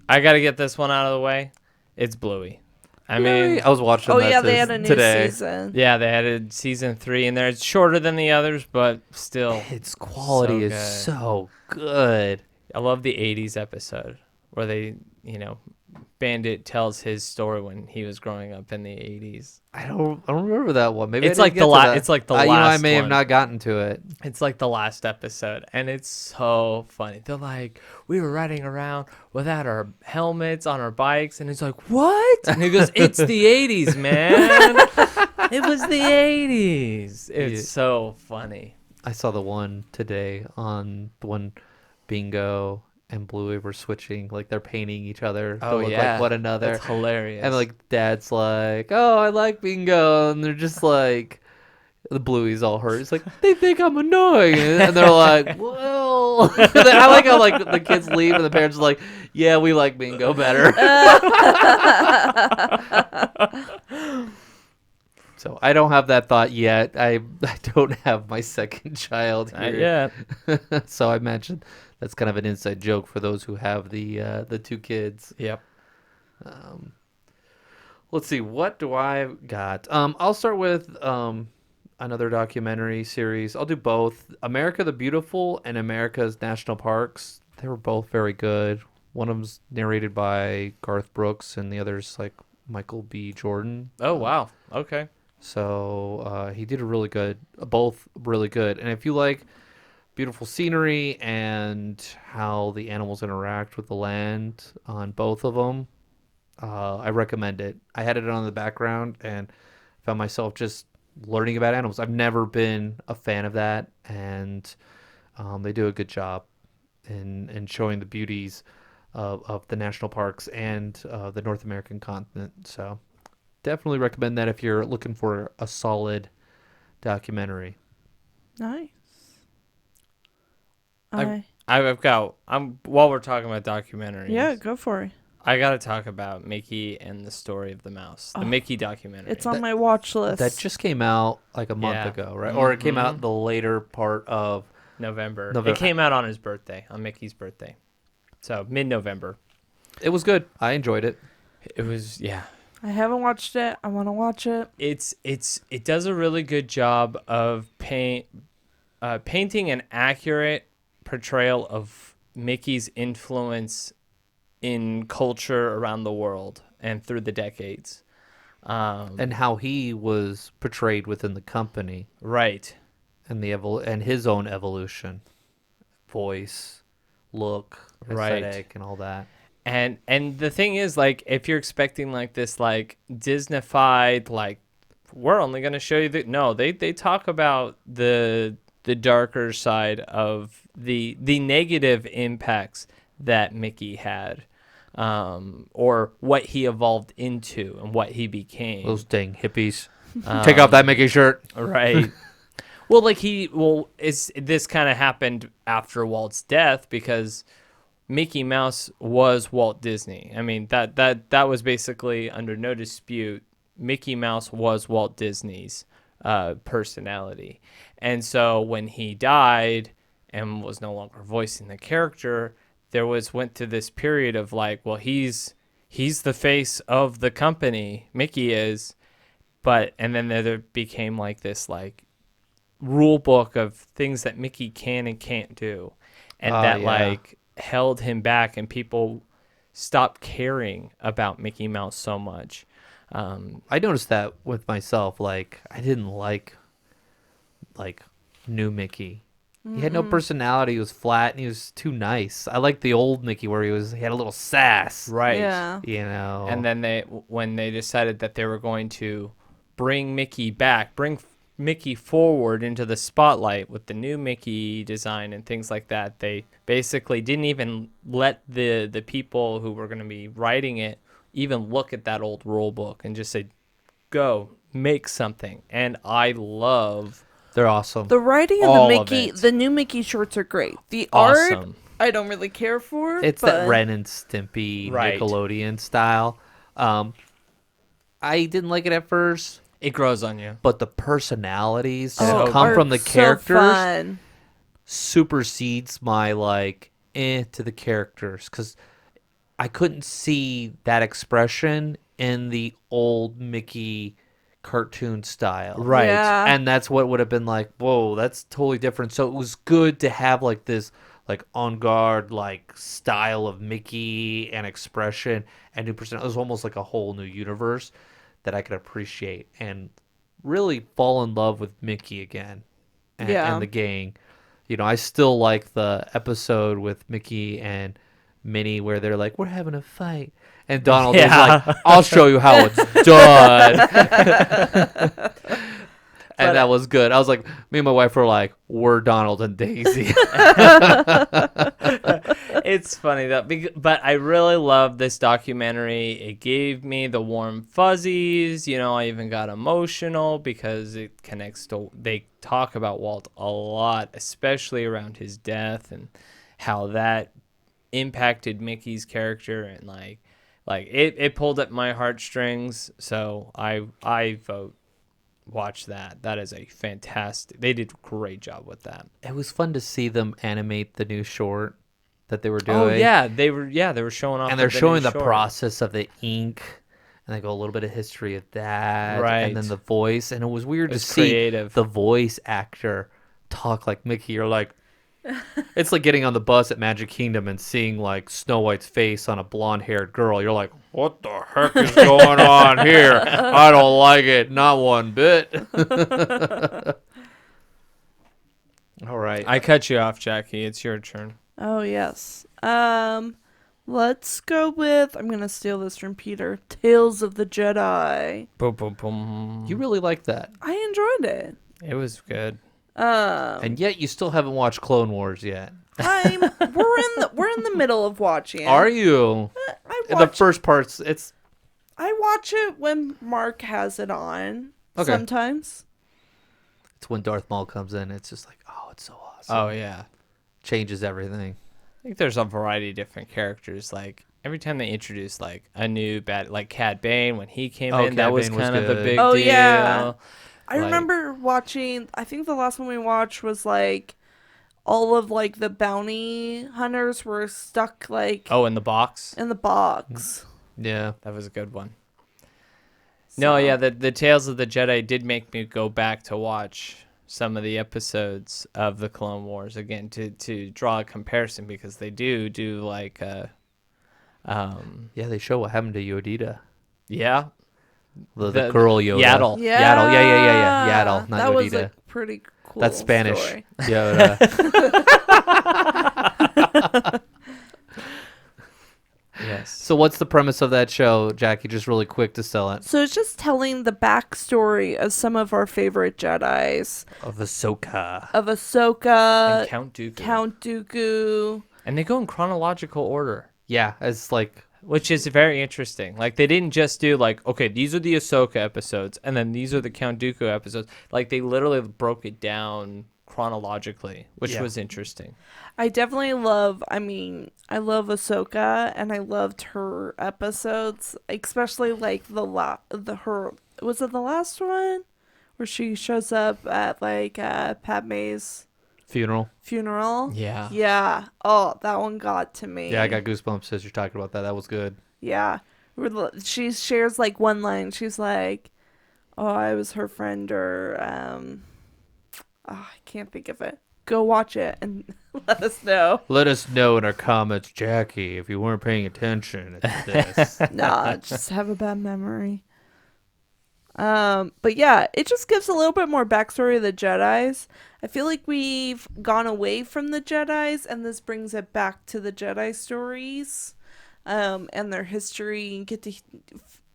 [SPEAKER 1] I got to get this one out of the way. It's Bluey. I mean,
[SPEAKER 2] Yay. I was watching
[SPEAKER 3] Oh
[SPEAKER 2] that
[SPEAKER 3] yeah, they had a new
[SPEAKER 2] today.
[SPEAKER 3] season.
[SPEAKER 1] yeah, they added season 3 in there. It's shorter than the others, but still,
[SPEAKER 2] Its quality
[SPEAKER 1] So
[SPEAKER 2] is
[SPEAKER 1] good.
[SPEAKER 2] so good.
[SPEAKER 1] I love the 80s episode where they, Bandit tells his story when he was growing up in the 80s.
[SPEAKER 2] I don't remember that one. Maybe
[SPEAKER 1] It's
[SPEAKER 2] I
[SPEAKER 1] like
[SPEAKER 2] didn't
[SPEAKER 1] the
[SPEAKER 2] get to that.
[SPEAKER 1] it's like the
[SPEAKER 2] I
[SPEAKER 1] last
[SPEAKER 2] may have
[SPEAKER 1] one.
[SPEAKER 2] not gotten to it.
[SPEAKER 1] It's like the last episode, and it's so funny. They're like, we were riding around without our helmets on our bikes, and he's like, what? And he goes, it's the 80s, man. It was the 80s. It's
[SPEAKER 2] Yeah.
[SPEAKER 1] so funny.
[SPEAKER 2] I saw the one today on the one Bingo and Bluey were switching, like they're painting each other to look like one another.
[SPEAKER 1] That's hilarious.
[SPEAKER 2] And like Dad's like, "Oh, I like Bingo," and they're just like, the Bluey's all hurt. It's like they think I'm annoying, and they're like, "Well," I like how like the kids leave and the parents are like, "Yeah, we like Bingo better." So I don't have that thought yet. I don't have my second child
[SPEAKER 1] Not
[SPEAKER 2] here.
[SPEAKER 1] yet.
[SPEAKER 2] So I imagine that's kind of an inside joke for those who have the two kids.
[SPEAKER 1] Yep.
[SPEAKER 2] Let's see, what do I got? I'll start with another documentary series. I'll do both. America the Beautiful and America's National Parks. They were both very good. One of them's narrated by Garth Brooks, and the other's like Michael B. Jordan.
[SPEAKER 1] Oh, wow. Okay.
[SPEAKER 2] So he did both really good. And if you like beautiful scenery and how the animals interact with the land on both of them, I recommend it. I had it on the background and found myself just learning about animals. I've never been a fan of that, and they do a good job in showing the beauties of the national parks and the North American continent. So definitely recommend that if you're looking for a solid documentary.
[SPEAKER 3] Nice.
[SPEAKER 1] I've got. While we're talking about documentary.
[SPEAKER 3] Yeah, go for it.
[SPEAKER 1] I gotta talk about Mickey and the Story of the Mouse, the Mickey documentary.
[SPEAKER 3] It's on my watch list.
[SPEAKER 2] That just came out like a month
[SPEAKER 1] Yeah.
[SPEAKER 2] ago, right? Or it came out
[SPEAKER 1] Mhm.
[SPEAKER 2] the later part of
[SPEAKER 1] November.
[SPEAKER 2] November.
[SPEAKER 1] It came out on his birthday, on Mickey's birthday. So mid-November.
[SPEAKER 2] It was good. I enjoyed it.
[SPEAKER 1] It was, yeah.
[SPEAKER 3] I haven't watched it. I want to watch it.
[SPEAKER 1] It does a really good job of painting an accurate portrayal of Mickey's influence in culture around the world and through the decades.
[SPEAKER 2] And how he was portrayed within the company
[SPEAKER 1] Right.
[SPEAKER 2] and and his own evolution, voice, look,
[SPEAKER 1] Right.
[SPEAKER 2] aesthetic, and all that.
[SPEAKER 1] And the thing is, like, if you're expecting like this like Disneyfied, like, we're only gonna show you they talk about the darker side of the negative impacts that Mickey had, or what he evolved into and what he became.
[SPEAKER 2] Those dang hippies. Take off that Mickey shirt.
[SPEAKER 1] Right. This kind of happened after Walt's death because Mickey Mouse was Walt Disney. I mean, that was basically under no dispute. Mickey Mouse was Walt Disney's personality. And so when he died and was no longer voicing the character, went to this period of like, well, he's the face of the company, Mickey is, and then there became like this like rule book of things that Mickey can and can't do, and that
[SPEAKER 2] yeah.
[SPEAKER 1] like held him back, and people stopped caring about Mickey Mouse so much.
[SPEAKER 2] I noticed that with myself. Like, I didn't like new Mickey. He had no personality. He was flat and he was too nice. I like the old Mickey where he had a little sass.
[SPEAKER 1] Right.
[SPEAKER 3] Yeah.
[SPEAKER 2] You know.
[SPEAKER 1] And then when they decided that they were going to bring Mickey back, bring Mickey forward into the spotlight with the new Mickey design and things like that, they basically didn't even let the people who were going to be writing it even look at that old rule book and just say, go make something. And I love
[SPEAKER 2] they're awesome.
[SPEAKER 3] The writing of
[SPEAKER 1] All
[SPEAKER 3] the
[SPEAKER 1] of
[SPEAKER 3] Mickey,
[SPEAKER 1] it.
[SPEAKER 3] the new Mickey shorts are great. The art,
[SPEAKER 1] awesome.
[SPEAKER 3] I don't really care for.
[SPEAKER 2] It's
[SPEAKER 3] but
[SPEAKER 2] that Ren and Stimpy
[SPEAKER 1] Right.
[SPEAKER 2] Nickelodeon style. I didn't like it at first,
[SPEAKER 1] It grows on you.
[SPEAKER 2] but the personalities
[SPEAKER 1] Oh,
[SPEAKER 2] that come from the
[SPEAKER 3] art's so
[SPEAKER 2] characters
[SPEAKER 3] fun.
[SPEAKER 2] supersedes my to the characters, because I couldn't see that expression in the old Mickey cartoon style.
[SPEAKER 1] Right.
[SPEAKER 3] Yeah.
[SPEAKER 2] And that's what would have been like, whoa, that's totally different. So it was good to have like this like on guard like style of Mickey and expression and new person. It was almost like a whole new universe that I could appreciate and really fall in love with Mickey again and the gang. You know, I still like the episode with Mickey and Minnie where they're like, we're having a fight. And Donald is
[SPEAKER 1] Yeah.
[SPEAKER 2] like, I'll show you how it's done. And that was good. I was like, me and my wife were like, we're Donald and Daisy.
[SPEAKER 1] It's funny though, but I really love this documentary. It gave me the warm fuzzies. You know, I even got emotional because it connects to. They talk about Walt a lot, especially around his death and how that impacted Mickey's character, and like it pulled at my heartstrings. So I vote. Watch that. That is a fantastic. They did a great job with that.
[SPEAKER 2] It was fun to see them animate the new short that they were doing.
[SPEAKER 1] Oh yeah, they were showing off.
[SPEAKER 2] And they're showing the
[SPEAKER 1] short.
[SPEAKER 2] process of the ink. And they go a little bit of history of that.
[SPEAKER 1] Right.
[SPEAKER 2] And then the voice. And it was weird
[SPEAKER 1] It was
[SPEAKER 2] to see
[SPEAKER 1] creative.
[SPEAKER 2] the voice actor talk like Mickey. You're like, it's like getting on the bus at Magic Kingdom and seeing like Snow White's face on a blonde-haired girl. You're like, what the heck is going on here? I don't like it, not one bit. All right.
[SPEAKER 1] I cut you off, Jackie. It's your turn.
[SPEAKER 3] Oh yes. Let's go with. I'm gonna steal this from Peter. Tales of the Jedi.
[SPEAKER 1] Boom, boom, boom.
[SPEAKER 2] You really like that,
[SPEAKER 3] I enjoyed it.
[SPEAKER 1] It was good.
[SPEAKER 2] and yet you still haven't watched Clone Wars yet.
[SPEAKER 3] We're in the middle of watching it.
[SPEAKER 2] Are you?
[SPEAKER 3] I
[SPEAKER 2] The
[SPEAKER 3] watch,
[SPEAKER 2] first parts, it's
[SPEAKER 3] I watch it when Mark has it on.
[SPEAKER 2] Okay.
[SPEAKER 3] Sometimes.
[SPEAKER 2] it's when Darth Maul comes in. It's just like, oh, it's so awesome.
[SPEAKER 1] Oh yeah.
[SPEAKER 2] Changes everything.
[SPEAKER 1] I think there's a variety of different characters. Like every time they introduced like a new bad, like Cad Bane when he came
[SPEAKER 2] Oh,
[SPEAKER 1] in, that
[SPEAKER 2] Cad
[SPEAKER 1] was
[SPEAKER 2] Bane was
[SPEAKER 1] kind of a
[SPEAKER 2] good.
[SPEAKER 1] big
[SPEAKER 3] Oh,
[SPEAKER 1] deal.
[SPEAKER 3] yeah. I
[SPEAKER 1] Like-
[SPEAKER 3] remember watching, I think the last one we watched was like all of like the bounty hunters were stuck like
[SPEAKER 1] Oh, in the box.
[SPEAKER 3] in the box.
[SPEAKER 2] Yeah.
[SPEAKER 1] That was a good one. No, yeah, the Tales of the Jedi did make me go back to watch some of the episodes of the Clone Wars again to draw a comparison, because they do like
[SPEAKER 2] Yeah, they show what happened to Yodita.
[SPEAKER 1] yeah,
[SPEAKER 2] The
[SPEAKER 1] The-
[SPEAKER 2] girl Yoda.
[SPEAKER 1] Yaddle.
[SPEAKER 3] Yeah.
[SPEAKER 2] Yaddle. Yeah. Yaddle, not
[SPEAKER 3] that was
[SPEAKER 2] Yodita.
[SPEAKER 3] a pretty cool
[SPEAKER 2] That's Spanish.
[SPEAKER 3] story.
[SPEAKER 2] Yoda.
[SPEAKER 1] yes.
[SPEAKER 2] So what's the premise of that show, Jackie? Just really quick to sell it.
[SPEAKER 3] So it's just telling the backstory of some of our favorite Jedis.
[SPEAKER 2] Of Ahsoka.
[SPEAKER 3] Of Ahsoka,
[SPEAKER 1] And Count Dooku.
[SPEAKER 3] Count Dooku.
[SPEAKER 1] And they go in chronological order,
[SPEAKER 2] Yeah, it's like
[SPEAKER 1] which is very interesting. Like, they didn't just do like, okay, these are the Ahsoka episodes, and then these are the Count Dooku episodes. Like, they literally broke it down chronologically, which
[SPEAKER 2] Yeah.
[SPEAKER 1] was interesting.
[SPEAKER 3] I definitely love, I love Ahsoka, and I loved her episodes, especially like was it the last one? Where she shows up at like Padme's
[SPEAKER 2] funeral.
[SPEAKER 3] funeral.
[SPEAKER 1] Yeah.
[SPEAKER 3] Yeah. Oh, that one got to me.
[SPEAKER 2] Yeah, I got goosebumps as you're talking about that. That was good.
[SPEAKER 3] Yeah. She shares like one line. She's like, "Oh, I was her friend," or I can't think of it. Go watch it and let us know.
[SPEAKER 2] Let us know in our comments, Jackie, if you weren't paying attention at this.
[SPEAKER 3] Nah, just have a bad memory. But yeah, it just gives a little bit more backstory of the Jedis. I feel like we've gone away from the Jedis, and this brings it back to the Jedi stories, and their history, and get to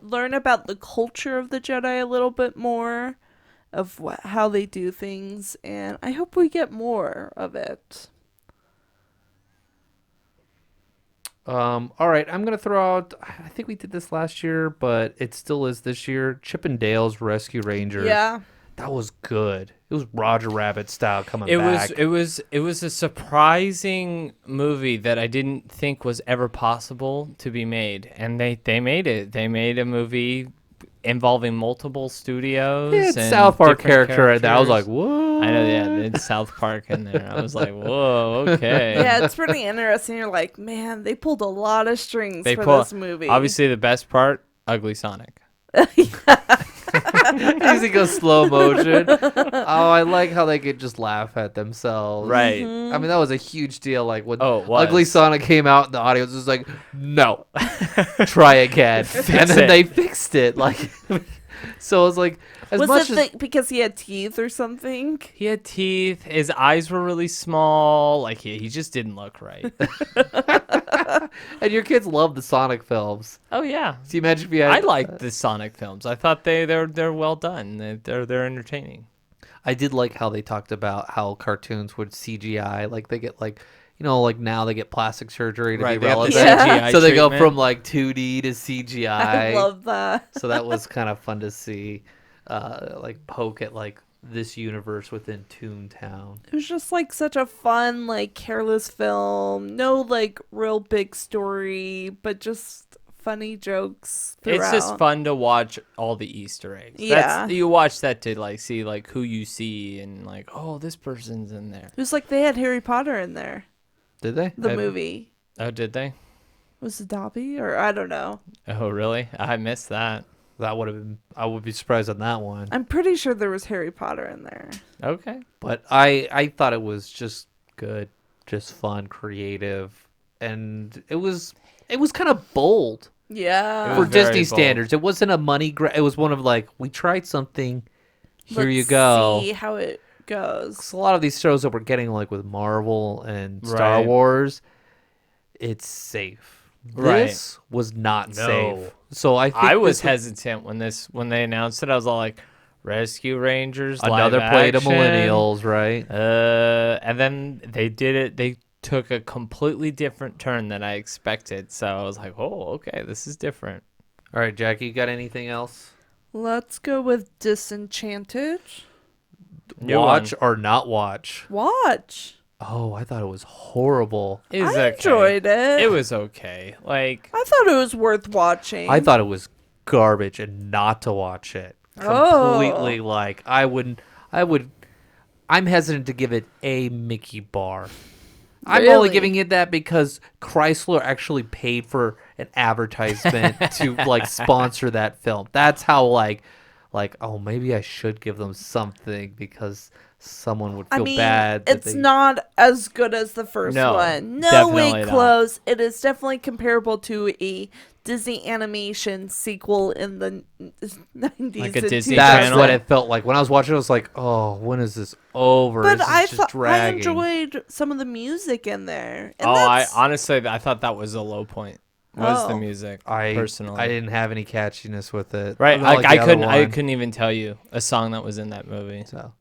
[SPEAKER 3] learn about the culture of the Jedi a little bit more, of how they do things, and I hope we get more of it.
[SPEAKER 2] All right, I'm gonna throw out. I think we did this last year, but it still is this year. Chip and Dale's Rescue Rangers.
[SPEAKER 3] Yeah.
[SPEAKER 2] that was good. It was Roger Rabbit style coming
[SPEAKER 1] It
[SPEAKER 2] back.
[SPEAKER 1] was a surprising movie that I didn't think was ever possible to be made, and they made it. They made a movie involving multiple studios.
[SPEAKER 2] It's
[SPEAKER 1] and
[SPEAKER 2] South Park
[SPEAKER 1] different
[SPEAKER 2] character, and I was like,
[SPEAKER 1] characters.
[SPEAKER 2] whoa.
[SPEAKER 1] I know, yeah, it's South Park in there. I was like, whoa, okay.
[SPEAKER 3] Yeah, it's pretty interesting. You're like, man, they pulled a lot of strings
[SPEAKER 1] They
[SPEAKER 3] for
[SPEAKER 1] pull-
[SPEAKER 3] this movie.
[SPEAKER 1] Obviously, the best part, Ugly Sonic.
[SPEAKER 2] Easy go slow motion. Oh, I like how they could just laugh at themselves.
[SPEAKER 1] Right.
[SPEAKER 3] Mm-hmm.
[SPEAKER 2] I mean, that was a huge deal. Like when
[SPEAKER 1] Oh, it was.
[SPEAKER 2] Ugly Sonic came out, the audience was like, "No, try again," and then
[SPEAKER 1] it.
[SPEAKER 2] they fixed it. Like, so it was like as
[SPEAKER 3] Was
[SPEAKER 2] much
[SPEAKER 3] it
[SPEAKER 2] as
[SPEAKER 3] because he had teeth or something?
[SPEAKER 1] He had teeth. His eyes were really small. Like, he just didn't look right.
[SPEAKER 2] and your kids love the Sonic films.
[SPEAKER 1] Oh, yeah.
[SPEAKER 2] So you imagine if you had,
[SPEAKER 1] I liked the Sonic films. I thought they're well done. They're entertaining.
[SPEAKER 2] I did like how they talked about how cartoons would CGI, like they get like, you know, like now they get plastic surgery to
[SPEAKER 1] Right,
[SPEAKER 2] be
[SPEAKER 1] they have the
[SPEAKER 2] relevant.
[SPEAKER 3] Yeah.
[SPEAKER 1] CGI
[SPEAKER 2] So they go
[SPEAKER 1] treatment.
[SPEAKER 2] from like 2D to CGI.
[SPEAKER 3] I love that.
[SPEAKER 2] So that was kind of fun to see, like poke at like this universe within Toontown.
[SPEAKER 3] It was just like such a fun, like careless film. No like real big story, but just funny jokes throughout.
[SPEAKER 1] It's just fun to watch all the Easter eggs.
[SPEAKER 3] Yeah.
[SPEAKER 1] You watch that to like see like who you see and like, oh, this person's in there.
[SPEAKER 3] It was like they had Harry Potter in there.
[SPEAKER 2] Did they?
[SPEAKER 3] The movie.
[SPEAKER 1] Oh, did they?
[SPEAKER 3] Was it Dobby or I don't know.
[SPEAKER 1] Oh, really? I missed that.
[SPEAKER 2] That would have been. I would be surprised on that one.
[SPEAKER 3] I'm pretty sure there was Harry Potter in there.
[SPEAKER 1] Okay.
[SPEAKER 2] But I thought it was just good, just fun, creative, and it was kind of bold
[SPEAKER 3] Yeah.
[SPEAKER 1] It
[SPEAKER 2] for
[SPEAKER 1] was very
[SPEAKER 2] Disney
[SPEAKER 1] bold.
[SPEAKER 2] standards. It wasn't a money grab. It was one of like, we tried something. Here you
[SPEAKER 3] Let's
[SPEAKER 2] go.
[SPEAKER 3] See how it goes.
[SPEAKER 2] 'Cause a lot of these shows that we're getting like with Marvel and Star
[SPEAKER 1] Right.
[SPEAKER 2] Wars, it's safe.
[SPEAKER 1] Right.
[SPEAKER 2] This was not
[SPEAKER 1] No.
[SPEAKER 2] safe. So I think
[SPEAKER 1] I was
[SPEAKER 2] this
[SPEAKER 1] hesitant when they announced it. I was all like, Rescue Rangers,
[SPEAKER 2] another
[SPEAKER 1] live
[SPEAKER 2] play to
[SPEAKER 1] action.
[SPEAKER 2] millennials, right?
[SPEAKER 1] And then they did it. They took a completely different turn than I expected. So I was like, oh, okay, this is different.
[SPEAKER 2] All right, Jackie, you got anything else?
[SPEAKER 3] Let's go with Disenchanted.
[SPEAKER 1] New
[SPEAKER 2] Watch
[SPEAKER 1] one.
[SPEAKER 2] or not watch?
[SPEAKER 3] Watch.
[SPEAKER 2] Oh, I thought it was horrible.
[SPEAKER 1] It was
[SPEAKER 3] I
[SPEAKER 1] okay.
[SPEAKER 3] enjoyed it.
[SPEAKER 1] It was okay. Like,
[SPEAKER 3] I thought it was worth watching.
[SPEAKER 2] I thought it was garbage and not to watch it.
[SPEAKER 3] Oh.
[SPEAKER 2] Completely like I'm hesitant to give it a Mickey bar. I'm only
[SPEAKER 3] Really?
[SPEAKER 2] giving it that because Chrysler actually paid for an advertisement to like sponsor that film. That's how like oh, maybe I should give them something because someone would feel
[SPEAKER 3] I mean,
[SPEAKER 2] bad that
[SPEAKER 3] it's
[SPEAKER 2] they-
[SPEAKER 3] not as good as the first
[SPEAKER 1] No,
[SPEAKER 3] one. No
[SPEAKER 1] definitely
[SPEAKER 3] way
[SPEAKER 1] not.
[SPEAKER 3] close. It is definitely comparable to a Disney animation sequel in the 90s.
[SPEAKER 1] Like a
[SPEAKER 3] and
[SPEAKER 1] Disney
[SPEAKER 3] 2000s.
[SPEAKER 2] That's
[SPEAKER 1] Channel.
[SPEAKER 2] what it felt like when I was watching it. I was like, oh, when is this over?
[SPEAKER 3] But
[SPEAKER 2] This is
[SPEAKER 3] I
[SPEAKER 2] just
[SPEAKER 3] thought I
[SPEAKER 2] dragging.
[SPEAKER 3] enjoyed some of the music in there. And
[SPEAKER 1] I
[SPEAKER 3] that's-
[SPEAKER 1] honestly, I thought that was a low point. Was the
[SPEAKER 3] Oh.
[SPEAKER 1] music
[SPEAKER 2] I
[SPEAKER 1] personally?
[SPEAKER 2] I didn't have any catchiness with it.
[SPEAKER 1] Right,
[SPEAKER 2] Not
[SPEAKER 1] like
[SPEAKER 2] the other
[SPEAKER 1] I
[SPEAKER 2] one.
[SPEAKER 1] couldn't even tell you a song that was in that movie.
[SPEAKER 2] So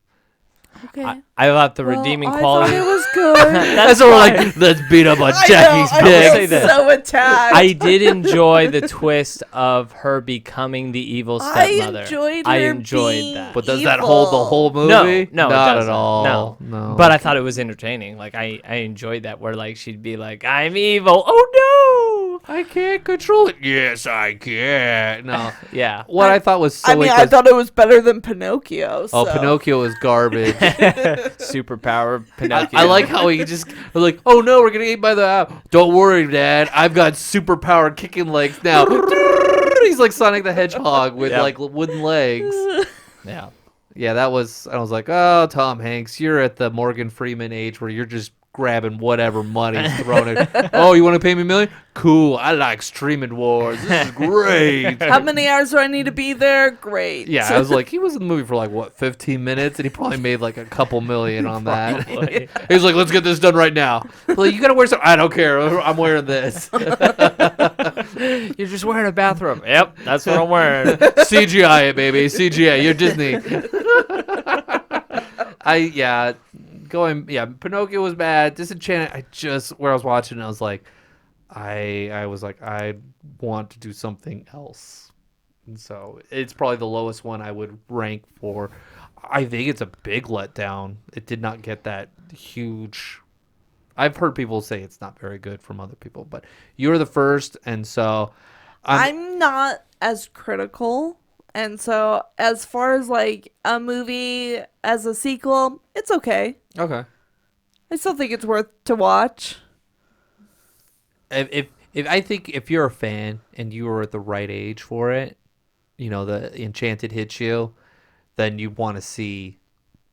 [SPEAKER 3] okay.
[SPEAKER 1] I thought the
[SPEAKER 3] Well,
[SPEAKER 1] redeeming
[SPEAKER 3] I
[SPEAKER 1] quality.
[SPEAKER 3] thought it was good.
[SPEAKER 2] that's what we're like. Let's beat up on Jackie's
[SPEAKER 3] I
[SPEAKER 1] will say
[SPEAKER 3] was
[SPEAKER 1] this.
[SPEAKER 3] so attacked.
[SPEAKER 1] I did enjoy the twist of her becoming the evil stepmother.
[SPEAKER 3] I
[SPEAKER 1] I
[SPEAKER 3] her
[SPEAKER 1] enjoyed
[SPEAKER 3] being
[SPEAKER 1] that.
[SPEAKER 2] But does that hold the
[SPEAKER 3] evil.
[SPEAKER 2] whole movie?
[SPEAKER 1] No, it
[SPEAKER 2] not at
[SPEAKER 1] doesn't.
[SPEAKER 2] all.
[SPEAKER 1] No. But I thought it was entertaining. Like I enjoyed that where like she'd be like, "I'm evil." Oh
[SPEAKER 2] I can't control it. Yes, I can. No.
[SPEAKER 1] no. Yeah.
[SPEAKER 2] What I thought was
[SPEAKER 3] I
[SPEAKER 2] silly.
[SPEAKER 3] mean, I
[SPEAKER 2] 'cause-
[SPEAKER 3] thought it was better than Pinocchio.
[SPEAKER 2] oh,
[SPEAKER 3] so.
[SPEAKER 2] Pinocchio is garbage.
[SPEAKER 1] Superpower Pinocchio.
[SPEAKER 2] I like how he just like, oh no, we're gonna eat by the owl. Don't worry, Dad. I've got superpowered kicking legs now. He's like Sonic the Hedgehog with
[SPEAKER 1] Yep.
[SPEAKER 2] like wooden legs.
[SPEAKER 1] Yeah.
[SPEAKER 2] Yeah, that was. I was like, oh, Tom Hanks, you're at the Morgan Freeman age where you're just grabbing whatever money's thrown at. Oh, you want to pay me $1 million? Cool. I like streaming wars. This is great.
[SPEAKER 3] How many hours do I need to be there? Great.
[SPEAKER 2] Yeah, I was like, he was in the movie for like what, 15 minutes, and he probably made like a couple million on that.
[SPEAKER 1] Probably.
[SPEAKER 2] He was like, let's get this done right now. Like, you gotta wear some. I don't care. I'm wearing this.
[SPEAKER 1] You're just wearing a bathrobe. Yep, that's what I'm wearing.
[SPEAKER 2] CGI it, baby. CGI. You're Disney. Pinocchio was bad. Disenchanted. Where I was watching, I was like, I was like, I want to do something else. And so it's probably the lowest one I would rank for. I think it's a big letdown. It did not get that huge. I've heard people say it's not very good from other people, but you're the first, and so
[SPEAKER 3] I'm not as critical. And so, as far as like a movie as a sequel, it's okay.
[SPEAKER 2] okay.
[SPEAKER 3] I still think it's worth to watch.
[SPEAKER 2] If I think if you're a fan and you were at the right age for it, you know, the Enchanted hits you, then you want to see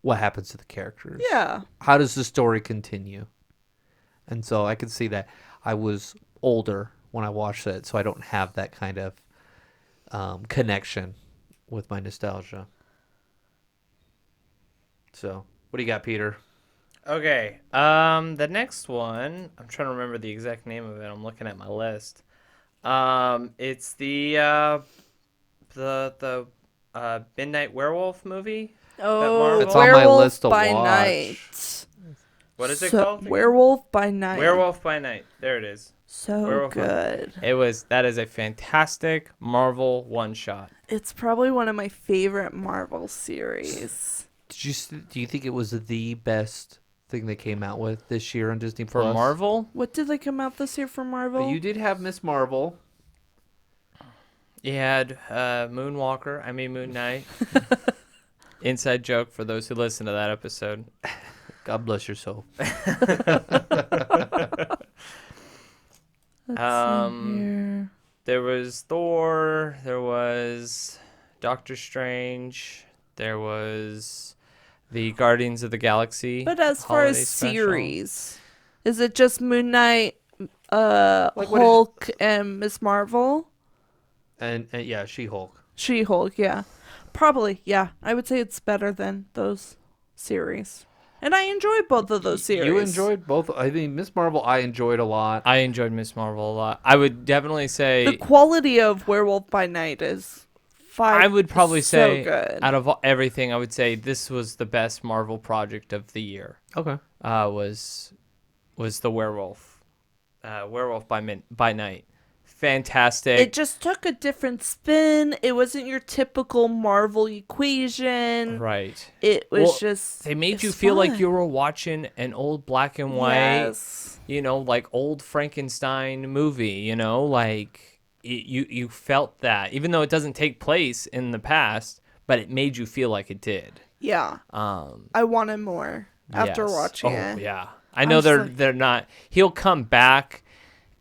[SPEAKER 2] what happens to the characters.
[SPEAKER 3] Yeah.
[SPEAKER 2] How does the story continue? And so I could see that. I was older when I watched it, so I don't have that kind of connection with my nostalgia. So, what do you got, Peter?
[SPEAKER 1] Okay. The next one, I'm trying to remember the exact name of it. I'm looking at my list. It's the Midnight Werewolf movie.
[SPEAKER 3] Oh,
[SPEAKER 1] It's
[SPEAKER 2] on my
[SPEAKER 3] Werewolf
[SPEAKER 2] list to
[SPEAKER 3] by
[SPEAKER 2] watch.
[SPEAKER 3] Night.
[SPEAKER 1] What is it
[SPEAKER 3] So-
[SPEAKER 1] called?
[SPEAKER 3] Werewolf by Night.
[SPEAKER 1] Werewolf by Night. There it is.
[SPEAKER 3] So
[SPEAKER 1] Werewolf by
[SPEAKER 3] good.
[SPEAKER 1] That is a fantastic Marvel one shot.
[SPEAKER 3] It's probably one of my favorite Marvel series.
[SPEAKER 2] Do you think it was the best thing they came out with this year on Disney
[SPEAKER 1] For
[SPEAKER 2] Plus?
[SPEAKER 1] Marvel?
[SPEAKER 3] What did they come out this year for Marvel?
[SPEAKER 2] You did have Miss Marvel.
[SPEAKER 1] You had Moon Knight. Inside joke for those who listen to that episode.
[SPEAKER 2] God bless your soul.
[SPEAKER 3] Let's
[SPEAKER 1] Um,
[SPEAKER 3] see here.
[SPEAKER 1] There was Thor. There was Doctor Strange. There was the Guardians of the Galaxy.
[SPEAKER 3] But as far
[SPEAKER 1] holiday
[SPEAKER 3] as
[SPEAKER 1] special.
[SPEAKER 3] series, is it just Moon Knight,
[SPEAKER 2] what
[SPEAKER 3] Hulk, and Miss Marvel?
[SPEAKER 2] And yeah, She-Hulk.
[SPEAKER 3] She-Hulk, yeah. Probably, yeah. I would say it's better than those series. And I enjoyed both of those series.
[SPEAKER 2] You enjoyed both. I mean, Miss Marvel, I enjoyed a lot.
[SPEAKER 1] I enjoyed Miss Marvel a lot. I would definitely say
[SPEAKER 3] The quality of Werewolf by Night is
[SPEAKER 1] I would probably
[SPEAKER 3] so
[SPEAKER 1] say
[SPEAKER 3] good.
[SPEAKER 1] out of everything, I would say this was the best Marvel project of the year.
[SPEAKER 2] Okay.
[SPEAKER 1] Was the Werewolf by Night. fantastic.
[SPEAKER 3] It just took a different spin. It wasn't your typical Marvel equation.
[SPEAKER 1] Right.
[SPEAKER 3] It was
[SPEAKER 1] Well,
[SPEAKER 3] just.
[SPEAKER 1] They made
[SPEAKER 3] it's
[SPEAKER 1] you feel like
[SPEAKER 3] fun.
[SPEAKER 1] you were watching an old black and white,
[SPEAKER 3] Yes.
[SPEAKER 1] like old Frankenstein movie, like you felt that, even though it doesn't take place in the past, but it made you feel like it did.
[SPEAKER 3] Yeah. I wanted more after
[SPEAKER 1] Yes.
[SPEAKER 3] watching
[SPEAKER 1] Oh,
[SPEAKER 3] it.
[SPEAKER 1] yeah. I know
[SPEAKER 3] was
[SPEAKER 1] they're
[SPEAKER 3] like-
[SPEAKER 1] they're not. He'll come back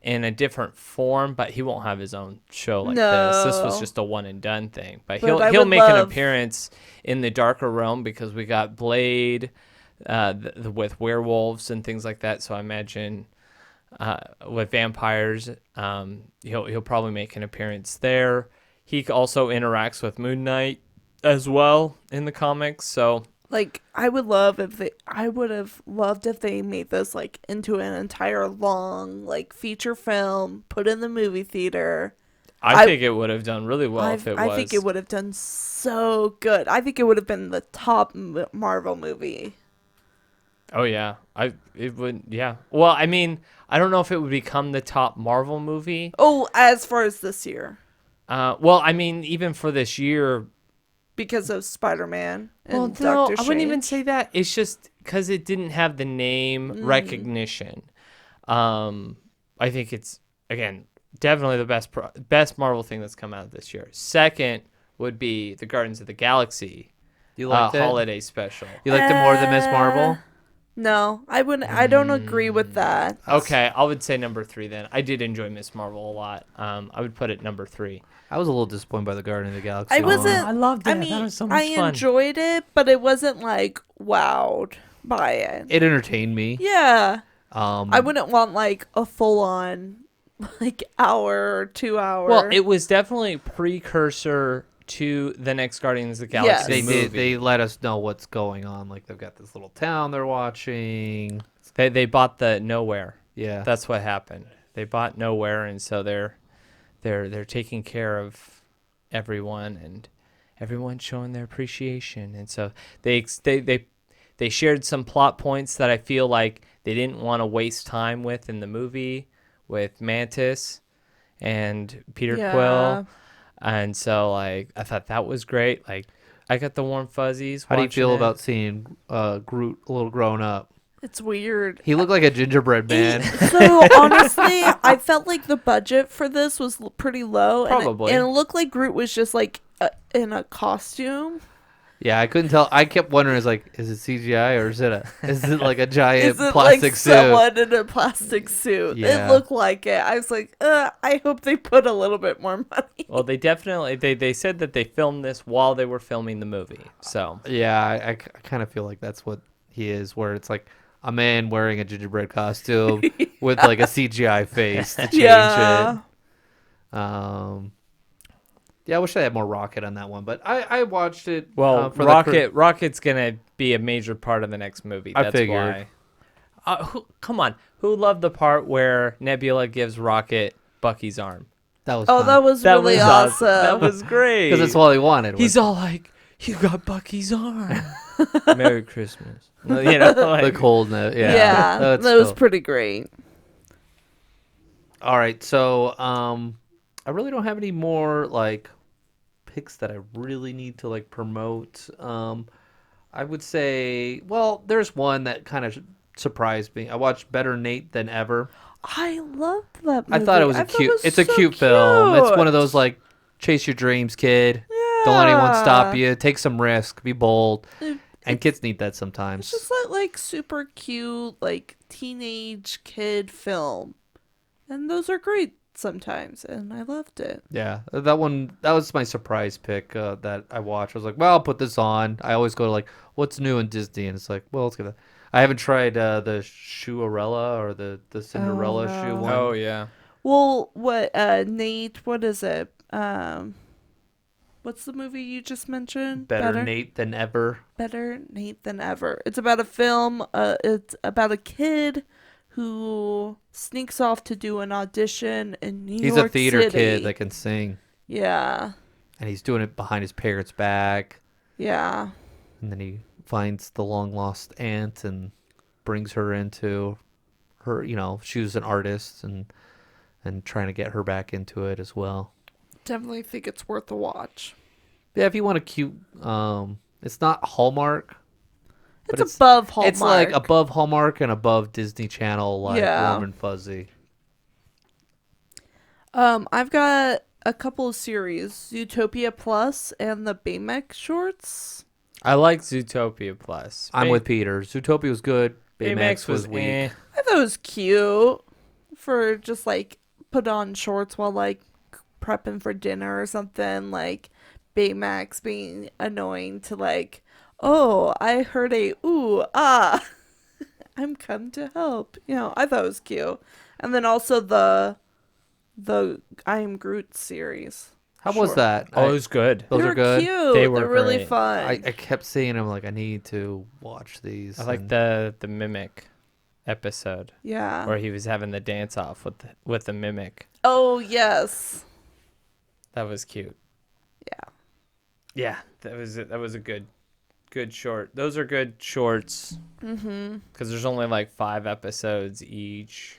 [SPEAKER 1] in a different form, but he won't have his own show like this. This was
[SPEAKER 3] No.
[SPEAKER 1] just a one and done thing. But
[SPEAKER 3] But I
[SPEAKER 1] he'll
[SPEAKER 3] would
[SPEAKER 1] make an
[SPEAKER 3] love-
[SPEAKER 1] appearance in the darker realm because we got Blade with werewolves and things like that. So I imagine with vampires, he'll probably make an appearance there. He also interacts with Moon Knight as well in the comics. So
[SPEAKER 3] Like, I would have loved if they made this, like, into an entire long, like, feature film, put in the movie theater.
[SPEAKER 1] I think it would have done really well if it was.
[SPEAKER 3] I think it would have done so good. I think it would have been the top Marvel movie.
[SPEAKER 1] Oh yeah, it would. Yeah. Well, I mean, I don't know if it would become the top Marvel movie.
[SPEAKER 3] Oh, as far as this year.
[SPEAKER 1] Well, I mean, even for this year.
[SPEAKER 3] Because of Spider-Man and
[SPEAKER 1] Well,
[SPEAKER 3] Doctor
[SPEAKER 1] no,
[SPEAKER 3] Strange.
[SPEAKER 1] I wouldn't even say that. It's just because it didn't have the name recognition. I think it's again definitely the best Marvel thing that's come out this year. Second would be the Guardians of the Galaxy
[SPEAKER 2] You liked it?
[SPEAKER 1] holiday special.
[SPEAKER 2] You liked it more than Miss Marvel?
[SPEAKER 3] No, I wouldn't. I don't agree with that.
[SPEAKER 1] Okay, I would say number 3 then. I did enjoy Miss Marvel a lot. I would put it number 3.
[SPEAKER 2] I was a little disappointed by the Guardian of the Galaxy.
[SPEAKER 3] I
[SPEAKER 2] one.
[SPEAKER 3] wasn't.
[SPEAKER 1] I loved
[SPEAKER 3] I
[SPEAKER 1] it. That
[SPEAKER 3] mean,
[SPEAKER 1] was so much
[SPEAKER 3] I
[SPEAKER 1] fun.
[SPEAKER 3] enjoyed it, but it wasn't like wowed by it.
[SPEAKER 2] It entertained me.
[SPEAKER 3] Yeah,
[SPEAKER 2] Um,
[SPEAKER 3] I wouldn't want like a full-on, like hour or 2 hour.
[SPEAKER 1] Well, it was definitely a precursor to the next Guardians of the
[SPEAKER 3] Yes.
[SPEAKER 1] Galaxy
[SPEAKER 2] they
[SPEAKER 1] movie.
[SPEAKER 2] did. They let us know what's going on. Like they've got this little town they're watching.
[SPEAKER 1] They bought the Nowhere.
[SPEAKER 2] Yeah.
[SPEAKER 1] That's what happened. They bought Nowhere, and so they're taking care of everyone, and everyone's showing their appreciation. And so they shared some plot points that I feel like they didn't want to waste time with in the movie with Mantis and Peter
[SPEAKER 3] Yeah.
[SPEAKER 1] Quill. And so like I thought that was great. Like I got the warm fuzzies.
[SPEAKER 2] How do you
[SPEAKER 1] watching
[SPEAKER 2] feel
[SPEAKER 1] it.
[SPEAKER 2] about seeing Groot a little grown up?
[SPEAKER 3] It's weird.
[SPEAKER 2] He looked like a gingerbread man.
[SPEAKER 3] So honestly, I felt like the budget for this was pretty low,
[SPEAKER 1] Probably.
[SPEAKER 3] and it looked like Groot was just like in a costume.
[SPEAKER 2] Yeah, I couldn't tell. I kept wondering, is it CGI or is it like a giant
[SPEAKER 3] Is it
[SPEAKER 2] plastic
[SPEAKER 3] like
[SPEAKER 2] suit?
[SPEAKER 3] someone in a plastic suit?
[SPEAKER 2] Yeah.
[SPEAKER 3] It looked like it. I was like, I hope they put a little bit more money.
[SPEAKER 1] Well, they definitely they said that they filmed this while they were filming the movie. So
[SPEAKER 2] Yeah, I kind of feel like that's what he is, where it's like a man wearing a gingerbread costume with like a CGI face to change
[SPEAKER 3] Yeah.
[SPEAKER 2] it. Yeah, I wish I had more Rocket on that one, but I watched it.
[SPEAKER 1] well,
[SPEAKER 2] for the
[SPEAKER 1] Rocket's gonna be a major part of the next movie.
[SPEAKER 2] I
[SPEAKER 1] That's
[SPEAKER 2] figured.
[SPEAKER 1] why. Come on, who loved the part where Nebula gives Rocket Bucky's arm?
[SPEAKER 2] that was
[SPEAKER 3] Oh, that was really awesome.
[SPEAKER 1] That was great.
[SPEAKER 2] because that's all he wanted.
[SPEAKER 1] He's all like, "You got Bucky's arm." Merry Christmas. Like,
[SPEAKER 2] the cold note. Yeah,
[SPEAKER 3] Yeah,
[SPEAKER 2] That's
[SPEAKER 3] that was
[SPEAKER 2] cool.
[SPEAKER 3] pretty great.
[SPEAKER 2] All right, so I really don't have any more like picks that I really need to like promote. I would say, well, there's one that kind of surprised me. I watched Better Nate Than Ever.
[SPEAKER 3] I loved that movie.
[SPEAKER 2] I thought it was it's a
[SPEAKER 3] so
[SPEAKER 2] cute film. It's one of
[SPEAKER 3] cute.
[SPEAKER 2] those like chase your dreams, kid. Don't let anyone stop
[SPEAKER 3] Yeah.
[SPEAKER 2] you. Take some risk. Be bold.
[SPEAKER 3] It-
[SPEAKER 2] And kids need that
[SPEAKER 3] It's
[SPEAKER 2] sometimes.
[SPEAKER 3] just like super cute, like teenage kid film, and those are great sometimes, and I loved it.
[SPEAKER 2] Yeah, that was my surprise pick that I watched. I was like, well, I'll put this on. I always go to like, what's new in Disney? And it's like, well, let's get that. I haven't tried the Shoearella or the Cinderella
[SPEAKER 3] no.
[SPEAKER 2] shoe one.
[SPEAKER 1] Oh yeah.
[SPEAKER 3] Well, what Nate? What is it? What's the movie you just mentioned?
[SPEAKER 2] Better Nate Than Ever.
[SPEAKER 3] Better Nate Than Ever. It's about a film. It's about a kid who sneaks off to do an audition in New
[SPEAKER 2] He's
[SPEAKER 3] York
[SPEAKER 2] a theater
[SPEAKER 3] City.
[SPEAKER 2] kid that can sing,
[SPEAKER 3] Yeah,
[SPEAKER 2] and he's doing it behind his parents' back.
[SPEAKER 3] yeah.
[SPEAKER 2] And then he finds the long lost aunt and brings her into her. She was an artist, and and trying to get her back into it as well.
[SPEAKER 3] Definitely think it's worth a watch.
[SPEAKER 2] Yeah, if you want a cute, it's not Hallmark. But
[SPEAKER 3] It's above Hallmark.
[SPEAKER 2] It's like above Hallmark and above Disney Channel, like
[SPEAKER 3] Yeah.
[SPEAKER 2] warm and fuzzy.
[SPEAKER 3] I've got a couple of series, Zootopia Plus and the Baymax shorts.
[SPEAKER 1] I like Zootopia Plus.
[SPEAKER 2] I'm with Peter. Zootopia was good.
[SPEAKER 1] Baymax
[SPEAKER 2] was weak.
[SPEAKER 1] eh.
[SPEAKER 3] I thought it was cute for just like put on shorts while like prepping for dinner or something. Like Baymax being annoying to like, oh, I heard a ooh ah, I'm come to help. You know, I thought it was cute. And then also the I Am Groot series.
[SPEAKER 2] How was
[SPEAKER 3] Sure.
[SPEAKER 2] that?
[SPEAKER 1] Oh, it was good.
[SPEAKER 2] Those
[SPEAKER 3] They're
[SPEAKER 2] are good.
[SPEAKER 3] cute.
[SPEAKER 1] They were
[SPEAKER 3] They're really
[SPEAKER 1] great.
[SPEAKER 3] fun.
[SPEAKER 2] I kept seeing them like I need to watch these.
[SPEAKER 1] I like
[SPEAKER 2] and-
[SPEAKER 1] the mimic episode
[SPEAKER 3] yeah.
[SPEAKER 1] where he was having the dance off with the mimic.
[SPEAKER 3] Oh yes.
[SPEAKER 1] That was cute.
[SPEAKER 3] Yeah.
[SPEAKER 1] Yeah, that was a good short. Those are good shorts
[SPEAKER 3] Mm-hmm.
[SPEAKER 1] because there's only like 5 episodes each,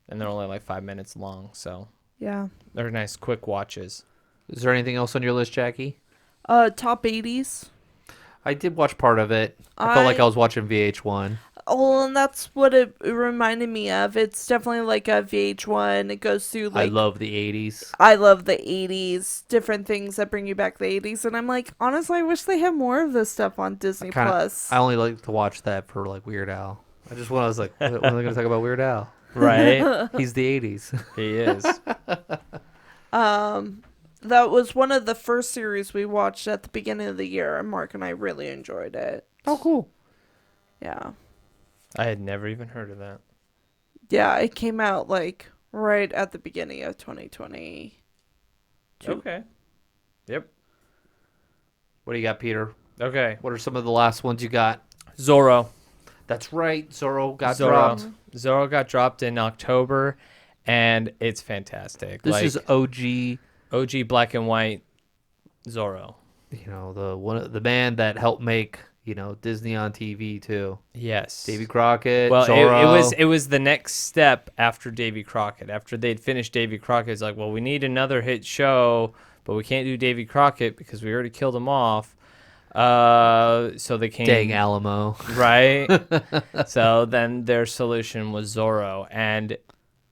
[SPEAKER 1] and they're only like 5 minutes long, so
[SPEAKER 3] Yeah.
[SPEAKER 1] they're nice quick watches.
[SPEAKER 2] Is there anything else on your list, Jackie?
[SPEAKER 3] Top 80s.
[SPEAKER 2] I did watch part of it. I felt like I was watching VH1.
[SPEAKER 3] Oh, and that's what it reminded me of. It's definitely like a VH1. It goes through like
[SPEAKER 2] I love the 80s.
[SPEAKER 3] I love the 80s, different things that bring you back the 80s, and I'm like, honestly, I wish they had more of this stuff on Disney Plus.
[SPEAKER 2] I only like to watch that for like Weird Al. I was like, when are they going to talk about Weird Al?
[SPEAKER 1] Right?
[SPEAKER 2] He's the 80s.
[SPEAKER 1] He is.
[SPEAKER 3] That was one of the first series we watched at the beginning of the year, and Mark and I really enjoyed it.
[SPEAKER 2] Oh, cool.
[SPEAKER 3] Yeah.
[SPEAKER 1] I had never even heard of that.
[SPEAKER 3] Yeah, it came out like right at the beginning of 2020.
[SPEAKER 1] Okay. Yep.
[SPEAKER 2] What do you got, Peter?
[SPEAKER 1] Okay.
[SPEAKER 2] What are some of the last ones you got?
[SPEAKER 1] Zorro.
[SPEAKER 2] That's right. Zorro got
[SPEAKER 1] Zorro.
[SPEAKER 2] dropped.
[SPEAKER 1] Zorro got dropped in October, and it's fantastic.
[SPEAKER 2] This
[SPEAKER 1] like,
[SPEAKER 2] is OG,
[SPEAKER 1] OG black and white Zorro.
[SPEAKER 2] you know, the man that helped make, you know, Disney on TV too.
[SPEAKER 1] Yes.
[SPEAKER 2] Davy Crockett,
[SPEAKER 1] Well,
[SPEAKER 2] Zorro.
[SPEAKER 1] it was the next step after Davy Crockett. After they'd finished Davy Crockett, it's like, well, we need another hit show, but we can't do Davy Crockett because we already killed him off. So they came.
[SPEAKER 2] Dang Alamo.
[SPEAKER 1] Right. So then their solution was Zorro, and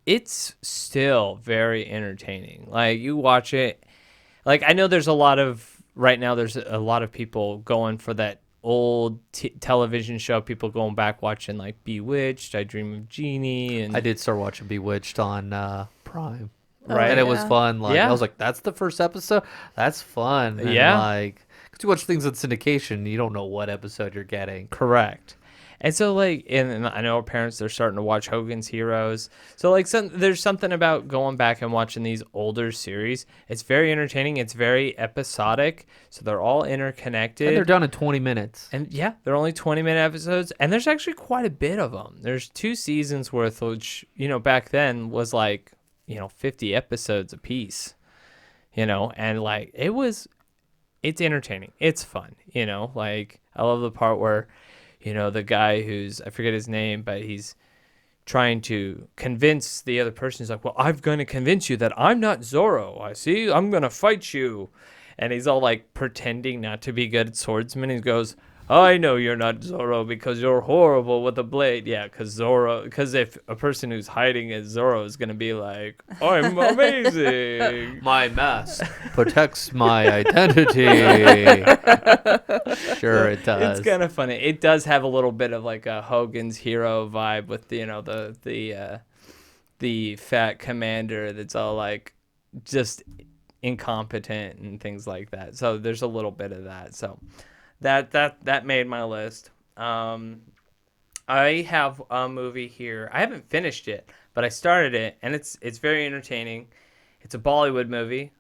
[SPEAKER 1] it's still very entertaining. Like, you watch it, like, I know there's a lot of people going for that old television show, people going back watching like Bewitched, I Dream of Jeannie, and
[SPEAKER 2] I did start watching Bewitched on Prime.
[SPEAKER 1] Right.
[SPEAKER 2] And it was
[SPEAKER 3] yeah.
[SPEAKER 2] fun. Like,
[SPEAKER 1] Yeah.
[SPEAKER 2] I was like, that's the first episode? That's fun. And
[SPEAKER 1] Yeah.
[SPEAKER 2] like, because you watch things on syndication, you don't know what episode you're getting.
[SPEAKER 1] correct. And so, like, and I know our parents, they're starting to watch Hogan's Heroes. So, like, there's something about going back and watching these older series. It's very entertaining. It's very episodic. So they're all interconnected.
[SPEAKER 2] And they're done in 20 minutes.
[SPEAKER 1] And yeah, they're only 20-minute episodes. And there's actually quite a bit of them. There's 2 seasons worth, which, you know, back then was like, 50 episodes a piece, and like, it's entertaining. It's fun, like, I love the part where, the guy who's, I forget his name, but he's trying to convince the other person. He's like, well, I'm going to convince you that I'm not Zorro. I'm going to fight you. And he's all like pretending not to be good at swordsman. He goes, I know you're not Zorro because you're horrible with a blade. Yeah, because if a person who's hiding as Zorro is going to be like, I'm amazing.
[SPEAKER 2] My mask protects my identity. Sure it does.
[SPEAKER 1] It's kind of funny. It does have a little bit of like a Hogan's Hero vibe with the fat commander that's all like just incompetent and things like that. So there's a little bit of that. So that made my list. I have a movie here. I haven't finished it, but I started it, and it's very entertaining. It's a Bollywood movie,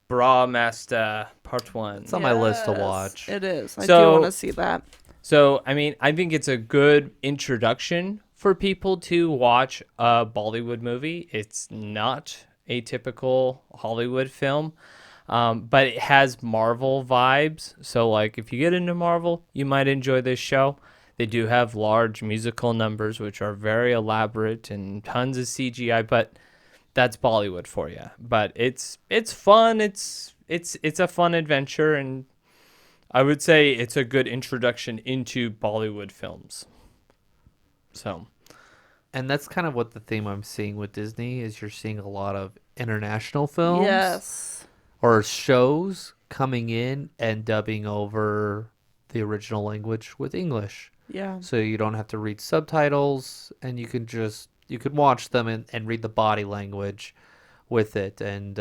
[SPEAKER 1] Bra Masta Part 1.
[SPEAKER 2] It's on my list to
[SPEAKER 3] Yes,
[SPEAKER 2] watch.
[SPEAKER 3] It is. I
[SPEAKER 1] So-
[SPEAKER 3] do want to see that.
[SPEAKER 1] So, I mean, I think it's a good introduction for people to watch a Bollywood movie. It's not a typical Hollywood film, but it has Marvel vibes. So, like, if you get into Marvel, you might enjoy this show. They do have large musical numbers, which are very elaborate and tons of CGI, but that's Bollywood for you. But it's fun. It's a fun adventure, and I would say it's a good introduction into Bollywood films. So,
[SPEAKER 2] And that's kind of what the theme I'm seeing with Disney is you're seeing a lot of international films
[SPEAKER 3] Yes.
[SPEAKER 2] or shows coming in and dubbing over the original language with English.
[SPEAKER 3] Yeah.
[SPEAKER 2] So you don't have to read subtitles and you can watch them and read the body language with it. And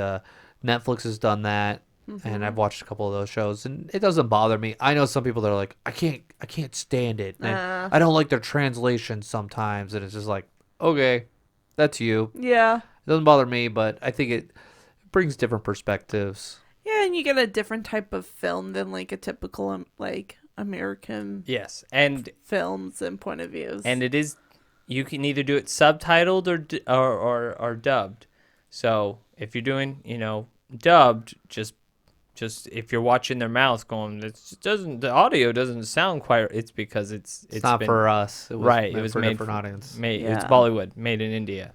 [SPEAKER 2] Netflix has done that. And I've watched a couple of those shows and it doesn't bother me. I know some people that are like, I can't stand it. And I don't like their translation sometimes. And it's just like, okay, that's you.
[SPEAKER 3] Yeah.
[SPEAKER 2] It doesn't bother me, but I think it brings different perspectives.
[SPEAKER 3] Yeah, and you get a different type of film than like a typical like American
[SPEAKER 1] yes. And
[SPEAKER 3] films and point of views.
[SPEAKER 1] it is, you can either do it subtitled or dubbed. So if you're doing, dubbed, just if you're watching their mouth going, the audio doesn't sound quite. It's because it's
[SPEAKER 2] not
[SPEAKER 1] been,
[SPEAKER 2] for us. It was
[SPEAKER 1] right. It
[SPEAKER 2] meant
[SPEAKER 1] was
[SPEAKER 2] for a
[SPEAKER 1] made
[SPEAKER 2] different audience.
[SPEAKER 1] It's
[SPEAKER 3] Yeah.
[SPEAKER 1] Bollywood, made in India.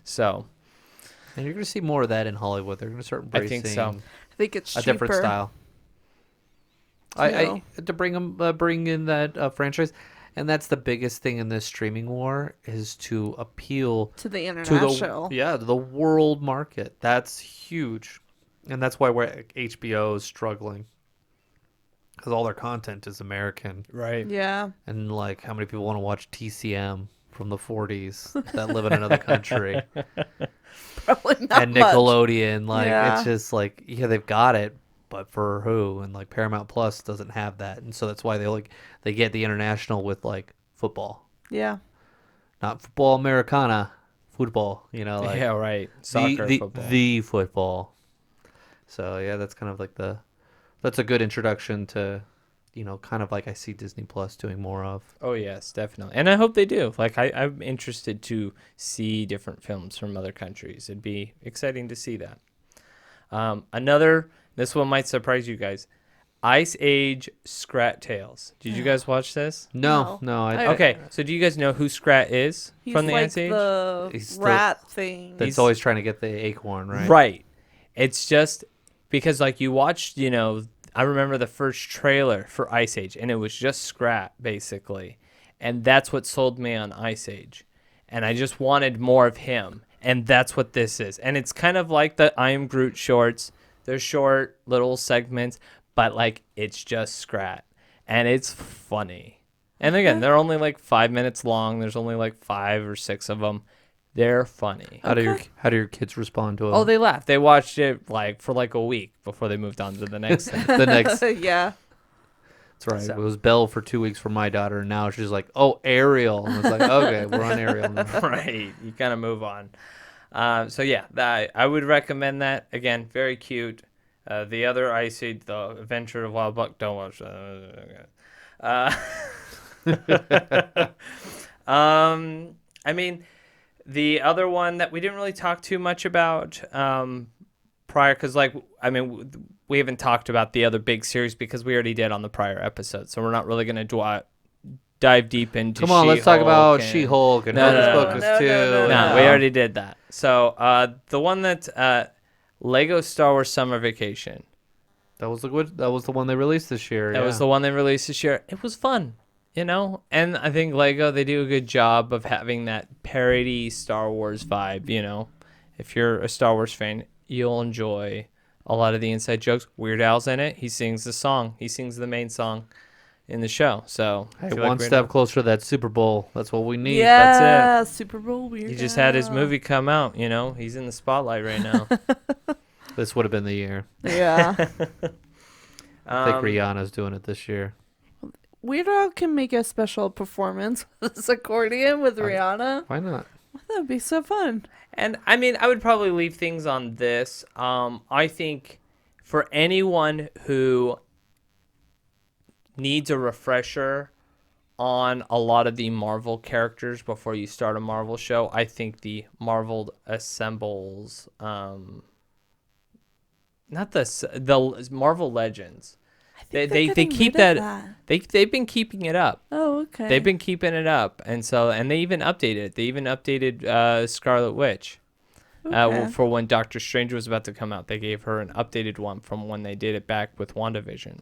[SPEAKER 1] So
[SPEAKER 2] And you're going to see more of that in Hollywood. They're going to start
[SPEAKER 1] I
[SPEAKER 2] embracing
[SPEAKER 1] think so.
[SPEAKER 3] I think it's
[SPEAKER 2] a
[SPEAKER 3] cheaper.
[SPEAKER 2] different style. I to bring in that franchise, and that's the biggest thing in this streaming war is to appeal
[SPEAKER 3] to the
[SPEAKER 2] to
[SPEAKER 3] international.
[SPEAKER 2] the world market. That's huge, and that's why HBO is struggling because all their content is American,
[SPEAKER 1] Right.
[SPEAKER 3] Yeah.
[SPEAKER 2] and like how many people want to watch TCM from the 40s that live in another country
[SPEAKER 3] Probably not
[SPEAKER 2] and
[SPEAKER 3] much.
[SPEAKER 2] Nickelodeon, like
[SPEAKER 3] Yeah.
[SPEAKER 2] it's just like they've got it, but for who? And like Paramount Plus doesn't have that, and so that's why they get the international with like football,
[SPEAKER 3] Yeah.
[SPEAKER 2] not football Americana, football, like
[SPEAKER 1] Yeah, right. Soccer, football.
[SPEAKER 2] the football. So yeah, that's kind of like that's a good introduction to, kind of like I see Disney Plus doing more of.
[SPEAKER 1] Oh this definitely, and I hope they do. Like I'm interested to see different films from other countries. It'd be exciting to see that. This one might surprise you guys. Ice Age Scrat Tales. Did you guys watch this?
[SPEAKER 2] No,
[SPEAKER 1] Okay, so do you guys know who Scrat is
[SPEAKER 3] He's
[SPEAKER 1] from the
[SPEAKER 3] like
[SPEAKER 1] Ice Age?
[SPEAKER 3] the
[SPEAKER 2] He's the-
[SPEAKER 3] rat thing.
[SPEAKER 2] that's always trying to get the acorn, right?
[SPEAKER 1] Right. It's just because like you watched, I remember the first trailer for Ice Age and it was just Scrat basically. And that's what sold me on Ice Age. And I just wanted more of him. And that's what this is. And it's kind of like the I Am Groot shorts. They're short little segments, but like it's just Scrat. And it's funny. And again, they're only like 5 minutes long. There's only like 5 or 6 of them. They're funny.
[SPEAKER 2] How do your kids respond to it?
[SPEAKER 1] Oh, they laughed. They watched it like for like a week before they moved on to the next thing.
[SPEAKER 2] the next.
[SPEAKER 3] Yeah.
[SPEAKER 2] That's right.
[SPEAKER 1] So-
[SPEAKER 2] It was Belle for 2 weeks for my daughter, and now she's like, "Oh, Ariel." And it's like, "Okay, we're on Ariel now."
[SPEAKER 1] Right. You kind of move on. So yeah, I would recommend that. Again, very cute. The other Ice Age, The Adventure of Wild Buck, don't watch that. I mean, the other one that we didn't really talk too much about prior, because we haven't talked about the other big series because we already did on the prior episode, so we're not really going to dive deep into
[SPEAKER 2] Come on, let's talk about She-Hulk and
[SPEAKER 1] No, no,
[SPEAKER 2] Hocus
[SPEAKER 1] no,
[SPEAKER 2] Pocus
[SPEAKER 3] no,
[SPEAKER 2] 2.
[SPEAKER 3] no,
[SPEAKER 1] No, we already did that. So the one that Lego Star Wars Summer Vacation.
[SPEAKER 2] That was the one they released this year.
[SPEAKER 1] That was the one they released this year. It was fun, and I think Lego, they do a good job of having that parody Star Wars vibe. If you're a Star Wars fan, you'll enjoy a lot of the inside jokes. Weird Al's in it. He sings the song. He sings the main song in the show. So
[SPEAKER 2] Hey,
[SPEAKER 1] if you
[SPEAKER 2] one
[SPEAKER 1] like Weird
[SPEAKER 2] step
[SPEAKER 1] Al-
[SPEAKER 2] closer to that Super Bowl. That's what we need.
[SPEAKER 1] That's
[SPEAKER 3] Yeah. Super Bowl Weird.
[SPEAKER 1] He just had his
[SPEAKER 3] Al.
[SPEAKER 1] movie come out. He's in the spotlight right now.
[SPEAKER 2] This would have been the year.
[SPEAKER 3] Yeah.
[SPEAKER 2] I think Rihanna's doing it this year.
[SPEAKER 3] Weird Al can make a special performance with his accordion with Rihanna.
[SPEAKER 2] Why not?
[SPEAKER 3] That'd be so fun.
[SPEAKER 1] And I mean, I would probably leave things on this. I think for anyone who needs a refresher on a lot of the Marvel characters before you start a Marvel show, I think the Marvel Assembles, not the Marvel Legends.
[SPEAKER 3] I think
[SPEAKER 1] They
[SPEAKER 3] they're getting
[SPEAKER 1] keep
[SPEAKER 3] rid of
[SPEAKER 1] that. They've been keeping it up.
[SPEAKER 3] Oh, okay.
[SPEAKER 1] They've been keeping it up, and they even updated it. They even updated Scarlet Witch.
[SPEAKER 3] Okay.
[SPEAKER 1] For when Doctor Strange was about to come out. They gave her an updated one from when they did it back with WandaVision.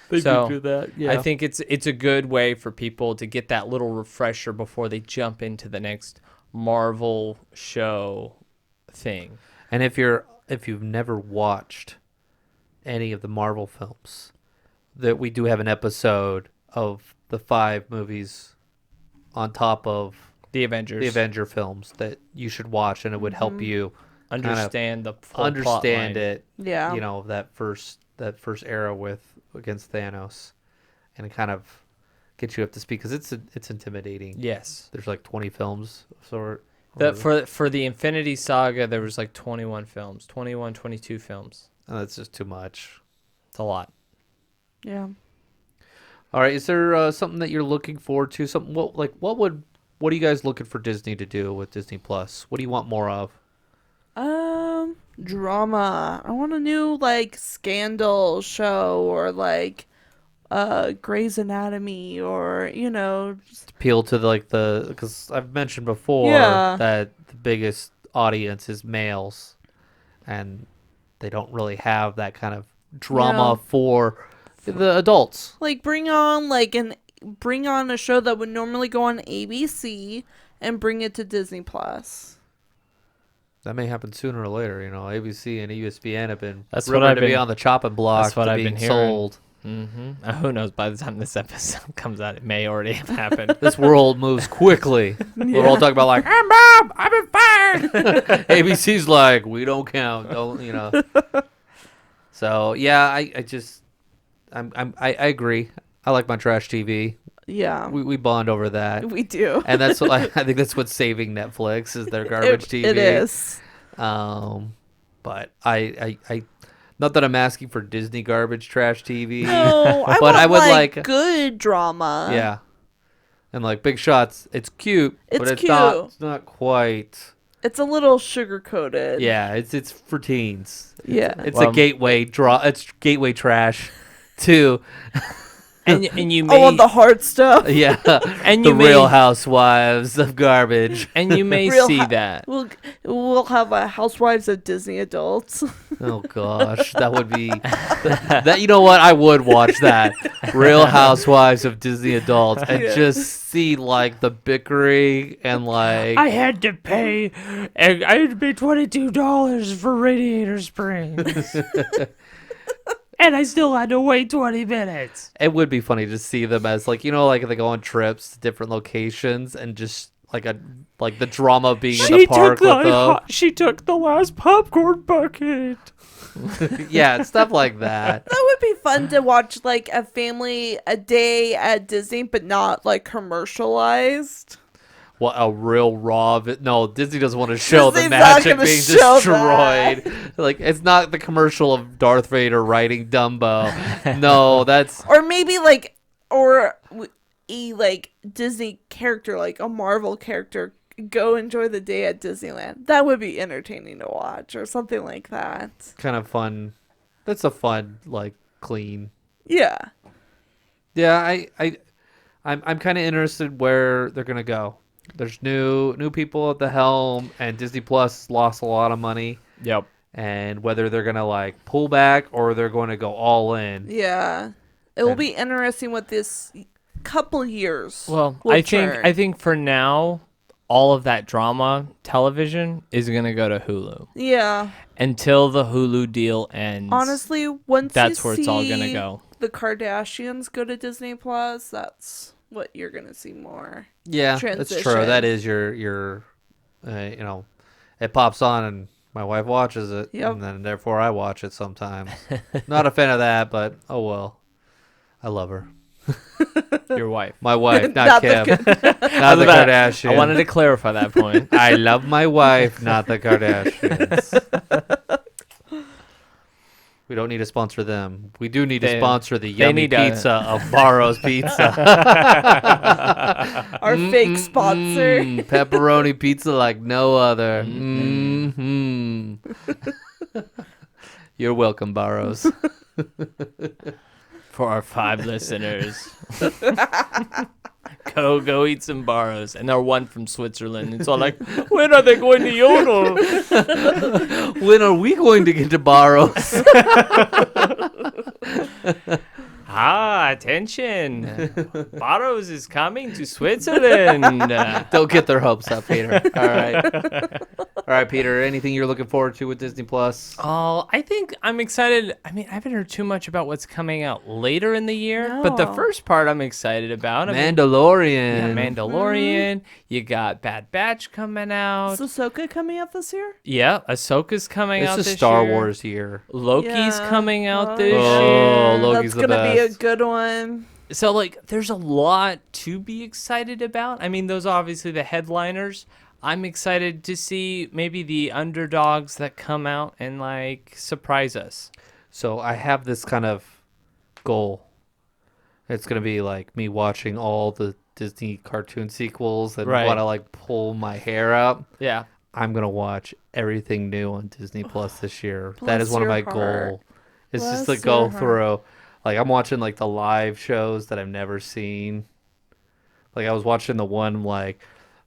[SPEAKER 2] They
[SPEAKER 1] So,
[SPEAKER 2] do that. Yeah.
[SPEAKER 1] I think it's a good way for people to get that little refresher before they jump into the next Marvel show thing.
[SPEAKER 2] And if you've never watched any of the Marvel films, that we do have an episode of the 5 movies on top of
[SPEAKER 1] The Avengers.
[SPEAKER 2] the Avenger films that you should watch, and it would help you
[SPEAKER 1] Understand the full
[SPEAKER 2] understand
[SPEAKER 1] plot line.
[SPEAKER 2] it.
[SPEAKER 3] Yeah.
[SPEAKER 2] You know, that first era against Thanos, and kind of get you up to speed, because it's intimidating.
[SPEAKER 1] Yes.
[SPEAKER 2] There's like 20 films sort.
[SPEAKER 1] For the Infinity Saga, there was like 21 films, 22 films.
[SPEAKER 2] And that's just too much.
[SPEAKER 1] It's a lot.
[SPEAKER 3] Yeah.
[SPEAKER 2] All right, is there something that you're looking forward to? Something what are you guys looking for Disney to do with Disney Plus? What do you want more of?
[SPEAKER 3] Drama. I want a new like Scandal show, or like Grey's Anatomy, or just
[SPEAKER 2] Appeal to because I've mentioned before
[SPEAKER 3] Yeah.
[SPEAKER 2] that the biggest audience is males, and they don't really have that kind of drama for the adults.
[SPEAKER 3] like bring on a show that would normally go on ABC and bring it to Disney Plus.
[SPEAKER 2] That may happen sooner or later. ABC and ESPN have been
[SPEAKER 1] That's what
[SPEAKER 2] rumored
[SPEAKER 1] I've
[SPEAKER 2] to be
[SPEAKER 1] been-
[SPEAKER 2] on the chopping block.
[SPEAKER 1] that's what
[SPEAKER 2] to
[SPEAKER 1] I've
[SPEAKER 2] being
[SPEAKER 1] been hearing.
[SPEAKER 2] sold.
[SPEAKER 1] Mm-hmm. Who knows? By the time this episode comes out, it may already have happened.
[SPEAKER 2] This world moves quickly. We're all talking about like, "Hey, Mom, I've been fired." ABC's like, "We don't count." Don't. So yeah, I agree. I like my trash TV.
[SPEAKER 3] Yeah,
[SPEAKER 2] We bond over that,
[SPEAKER 3] we do.
[SPEAKER 2] and that's what I think that's what's saving Netflix is their garbage TV.
[SPEAKER 3] It is.
[SPEAKER 2] But I not that I'm asking for Disney garbage trash TV.
[SPEAKER 3] No, I
[SPEAKER 2] But
[SPEAKER 3] want
[SPEAKER 2] I would like-
[SPEAKER 3] good drama.
[SPEAKER 2] Yeah. And like Big Shots, it's cute, but
[SPEAKER 3] It's
[SPEAKER 2] it's
[SPEAKER 3] cute.
[SPEAKER 2] not quite.
[SPEAKER 3] It's a little sugar coated.
[SPEAKER 2] Yeah, it's for teens.
[SPEAKER 3] Yeah.
[SPEAKER 2] It's
[SPEAKER 1] Well,
[SPEAKER 2] a gateway it's gateway trash to
[SPEAKER 1] and you may
[SPEAKER 3] All of the hard stuff.
[SPEAKER 2] yeah,
[SPEAKER 1] and
[SPEAKER 2] the
[SPEAKER 1] you may
[SPEAKER 2] Real Housewives of garbage.
[SPEAKER 1] and you may
[SPEAKER 3] Real
[SPEAKER 1] see
[SPEAKER 3] Hou-
[SPEAKER 1] that.
[SPEAKER 3] We'll have a Housewives of Disney adults.
[SPEAKER 2] Oh gosh, that would be that. You know what? I would watch that Real Housewives of Disney adults and
[SPEAKER 3] Yeah.
[SPEAKER 2] just see like the bickering and like
[SPEAKER 1] had to pay. I had to pay $22 for Radiator Springs, and I still had to wait 20 minutes.
[SPEAKER 2] it would be funny to see them as like like they go on trips to different locations and just like the drama being in the park with them.
[SPEAKER 1] She took the last popcorn bucket.
[SPEAKER 2] Yeah, stuff like that.
[SPEAKER 3] That would be fun to watch, like a day at Disney, but not like commercialized.
[SPEAKER 2] What a real no, Disney doesn't want to show the
[SPEAKER 3] Disney's not
[SPEAKER 2] magic
[SPEAKER 3] gonna
[SPEAKER 2] being
[SPEAKER 3] show
[SPEAKER 2] destroyed. Like it's not the commercial of Darth Vader riding Dumbo. No, that's
[SPEAKER 3] Or maybe a Disney character, like a Marvel character, go enjoy the day at Disneyland. That would be entertaining to watch, or something like that.
[SPEAKER 2] kind of fun. That's a fun like clean.
[SPEAKER 3] Yeah.
[SPEAKER 2] Yeah, I'm kind of interested where they're gonna go. There's new people at the helm, and Disney Plus lost a lot of money.
[SPEAKER 1] Yep.
[SPEAKER 2] And whether they're gonna like pull back or they're going to go all in.
[SPEAKER 3] Yeah. It will
[SPEAKER 2] And-
[SPEAKER 3] be interesting what this couple years.
[SPEAKER 1] Well,
[SPEAKER 3] will
[SPEAKER 1] I
[SPEAKER 3] turn.
[SPEAKER 1] think for now, all of that drama television is gonna go to Hulu
[SPEAKER 3] Yeah.
[SPEAKER 1] until the Hulu deal ends.
[SPEAKER 3] Honestly, once
[SPEAKER 1] that's
[SPEAKER 3] you
[SPEAKER 1] where it's all gonna
[SPEAKER 3] see
[SPEAKER 1] go.
[SPEAKER 3] the Kardashians go to Disney Plus, that's what you're gonna see more.
[SPEAKER 2] Yeah, that's true.
[SPEAKER 3] Transition.
[SPEAKER 2] That is your it pops on and my wife watches it,
[SPEAKER 3] Yep.
[SPEAKER 2] and then therefore I watch it sometimes. Not a fan of that, but oh well. I love her.
[SPEAKER 1] Your wife.
[SPEAKER 2] My wife, not
[SPEAKER 3] Not the
[SPEAKER 2] Kim, not the
[SPEAKER 1] About-
[SPEAKER 2] Kardashians.
[SPEAKER 1] I wanted to clarify that point.
[SPEAKER 2] I love my wife, not the Kardashians. We don't need to sponsor them. We do need to
[SPEAKER 1] They-
[SPEAKER 2] sponsor the yummy
[SPEAKER 1] need to-
[SPEAKER 2] pizza of Barro's Pizza.
[SPEAKER 3] Our fake sponsor.
[SPEAKER 2] Pepperoni pizza like no other. Mm-hmm. You're welcome, Barrows.
[SPEAKER 1] For our 5 listeners. Go eat some Barros. And they're one from Switzerland. It's all like, when are they going to yodel?
[SPEAKER 2] When are we going to get to Barros?
[SPEAKER 1] Attention. Barros is coming to Switzerland.
[SPEAKER 2] Don't get their hopes up, Peter. All right. All right, Peter, anything you're looking forward to with Disney Plus?
[SPEAKER 1] Oh, I think I'm excited. I mean, I haven't heard too much about what's coming out later in the year, but the
[SPEAKER 3] No.
[SPEAKER 1] first part I'm excited about.
[SPEAKER 2] Mandalorian.
[SPEAKER 1] Mandalorian. You got Bad Batch coming out.
[SPEAKER 3] Is Ahsoka coming out this year?
[SPEAKER 1] Yeah, Ahsoka's coming out
[SPEAKER 2] It's a
[SPEAKER 1] this
[SPEAKER 2] Star
[SPEAKER 1] year.
[SPEAKER 2] Wars year.
[SPEAKER 1] Loki's
[SPEAKER 3] Yeah.
[SPEAKER 1] coming out
[SPEAKER 3] Oh,
[SPEAKER 1] this
[SPEAKER 2] yeah.
[SPEAKER 1] year.
[SPEAKER 2] Loki's
[SPEAKER 3] That's
[SPEAKER 2] the
[SPEAKER 3] gonna be a
[SPEAKER 2] best.
[SPEAKER 3] good one.
[SPEAKER 1] So, like, there's a lot to be excited about. I mean, those are obviously the headliners. I'm excited to see maybe the underdogs that come out and, like, surprise us.
[SPEAKER 2] So I have this kind of goal. It's going to be like me watching all the Disney cartoon sequels and
[SPEAKER 1] Right.
[SPEAKER 2] want to like pull my hair out.
[SPEAKER 1] Yeah.
[SPEAKER 2] I'm going to watch everything new on Disney Plus this year. That
[SPEAKER 3] Bless
[SPEAKER 2] is one of
[SPEAKER 3] your
[SPEAKER 2] my
[SPEAKER 3] heart.
[SPEAKER 2] goals. It's just to
[SPEAKER 3] Bless
[SPEAKER 2] go
[SPEAKER 3] your heart.
[SPEAKER 2] through. Like I'm watching like the live shows that I've never seen. Like I was watching the one like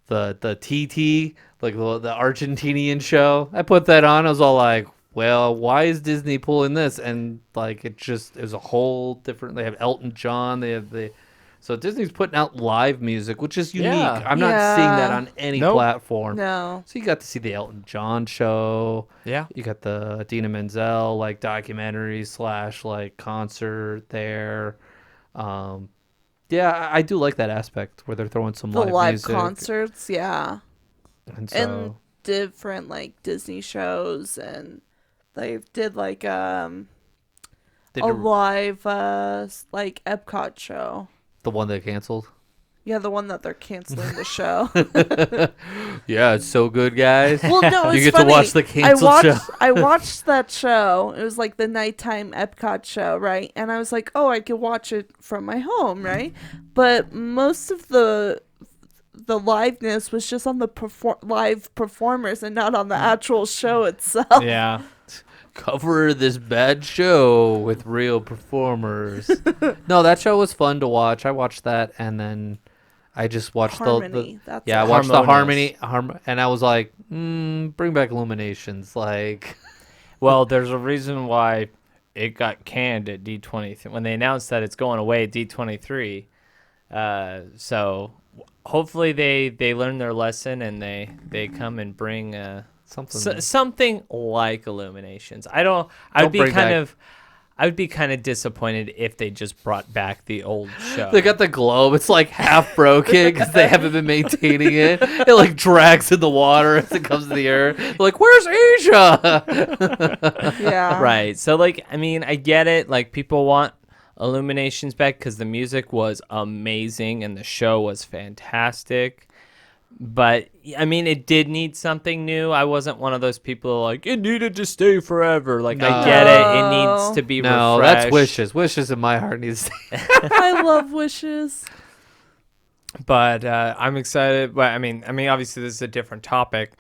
[SPEAKER 2] the TT, like the Argentinian show. I put that on. I was all like, well, why is Disney pulling this? And like it was a whole different. They have Elton John. So Disney's putting out live music, which is unique.
[SPEAKER 1] Yeah.
[SPEAKER 2] I'm not seeing that
[SPEAKER 3] Yeah.
[SPEAKER 2] on any
[SPEAKER 1] Nope.
[SPEAKER 2] platform.
[SPEAKER 3] No.
[SPEAKER 2] So you got to see the Elton John show.
[SPEAKER 1] Yeah.
[SPEAKER 2] You got the Dina Menzel like documentary / like concert there. Yeah, I do like that aspect where they're throwing some
[SPEAKER 3] The live
[SPEAKER 2] music.
[SPEAKER 3] concerts, yeah.
[SPEAKER 2] And so
[SPEAKER 3] And different like Disney shows, and they did like
[SPEAKER 2] they
[SPEAKER 3] a
[SPEAKER 2] did
[SPEAKER 3] live like Epcot show.
[SPEAKER 2] the one that canceled.
[SPEAKER 3] Yeah, the one that they're canceling the show.
[SPEAKER 2] Yeah, it's so good, guys.
[SPEAKER 3] Well, no, it's
[SPEAKER 2] You get to
[SPEAKER 3] funny.
[SPEAKER 2] watch the canceled show.
[SPEAKER 3] I watched that show. It was like the nighttime Epcot show, right? And I was like, oh, I could watch it from my home, right? But most of the liveness was just on the live performers and not on the actual show itself.
[SPEAKER 1] Yeah.
[SPEAKER 2] Cover this bad show with real performers. No, that show was fun to watch. I watched that, and then I just watched
[SPEAKER 3] Harmony. That's
[SPEAKER 2] I
[SPEAKER 3] it.
[SPEAKER 2] watched the
[SPEAKER 1] Harmonious.
[SPEAKER 2] and I was like, bring back Illuminations. Like,
[SPEAKER 1] Well, there's a reason why it got canned at D23 when they announced that it's going away at D23. So hopefully they learn their lesson and they come and bring
[SPEAKER 2] something.
[SPEAKER 1] something like Illuminations. I
[SPEAKER 2] Don't
[SPEAKER 1] would be
[SPEAKER 2] bring
[SPEAKER 1] kind
[SPEAKER 2] back-
[SPEAKER 1] of I would be kind of disappointed if they just brought back the old show.
[SPEAKER 2] They got the globe. It's like half broken because they haven't been maintaining it. It like drags in the water as it comes to the earth. They're like, where's Asia?
[SPEAKER 3] Yeah.
[SPEAKER 1] Right. So, like, I mean, I get it. Like, people want Illuminations back because the music was amazing and the show was fantastic. But, I mean, it did need something new. I wasn't one of those people like, it needed to stay forever. Like, I
[SPEAKER 2] No.
[SPEAKER 1] get it. It needs to be
[SPEAKER 2] No,
[SPEAKER 1] refreshed.
[SPEAKER 2] that's wishes. Wishes in my heart needs to
[SPEAKER 3] I love Wishes.
[SPEAKER 1] But I'm excited. But, I mean, obviously, this is a different topic.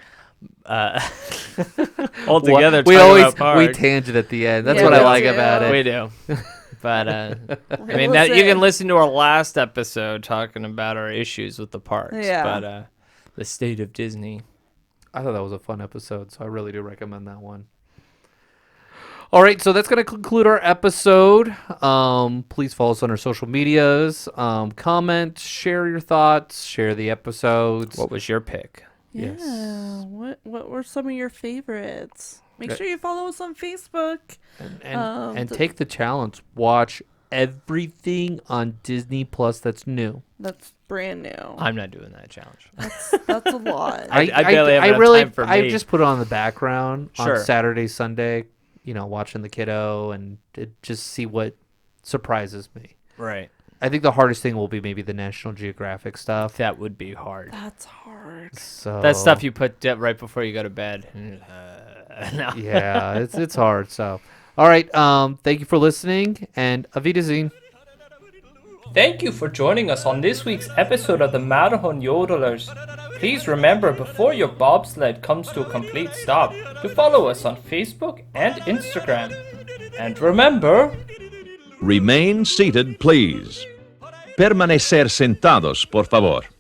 [SPEAKER 1] Altogether,
[SPEAKER 2] we
[SPEAKER 1] talking
[SPEAKER 2] always
[SPEAKER 1] about parks.
[SPEAKER 2] tangent at the end. That's
[SPEAKER 3] Yeah,
[SPEAKER 2] what I
[SPEAKER 3] we
[SPEAKER 2] like
[SPEAKER 3] do.
[SPEAKER 2] about it.
[SPEAKER 1] We do. But I mean, that you can listen to our last episode talking about our issues with the parks.
[SPEAKER 3] Yeah.
[SPEAKER 1] But the state of Disney.
[SPEAKER 2] I thought that was a fun episode, so I really do recommend that one. All right, so that's going to conclude our episode. Please follow us on our social medias. Comment, share your thoughts, share the episodes.
[SPEAKER 1] What was your pick?
[SPEAKER 3] Yeah.
[SPEAKER 2] Yes.
[SPEAKER 3] What were some of your favorites? Make
[SPEAKER 2] Right.
[SPEAKER 3] sure you follow us on Facebook.
[SPEAKER 2] And take the challenge. Watch everything on Disney Plus that's new.
[SPEAKER 3] That's brand new.
[SPEAKER 1] I'm not doing that challenge.
[SPEAKER 3] That's a lot.
[SPEAKER 1] I barely have enough time for
[SPEAKER 2] I
[SPEAKER 1] me.
[SPEAKER 2] just put it on the background
[SPEAKER 1] Sure.
[SPEAKER 2] on Saturday, Sunday, watching the kiddo and just see what surprises me.
[SPEAKER 1] Right.
[SPEAKER 2] I think the hardest thing will be maybe the National Geographic stuff.
[SPEAKER 1] That would be hard.
[SPEAKER 3] That's hard.
[SPEAKER 2] So
[SPEAKER 1] That stuff you put right before you go to bed. No.
[SPEAKER 2] yeah, it's hard. So, all right. Thank you for listening, and Auf Wiedersehen.
[SPEAKER 1] Thank you for joining us on this week's episode of the Matterhorn Yodelers. Please remember, before your bobsled comes to a complete stop, to follow us on Facebook and Instagram. And remember,
[SPEAKER 4] Remain seated, please. Permanecer sentados, por favor.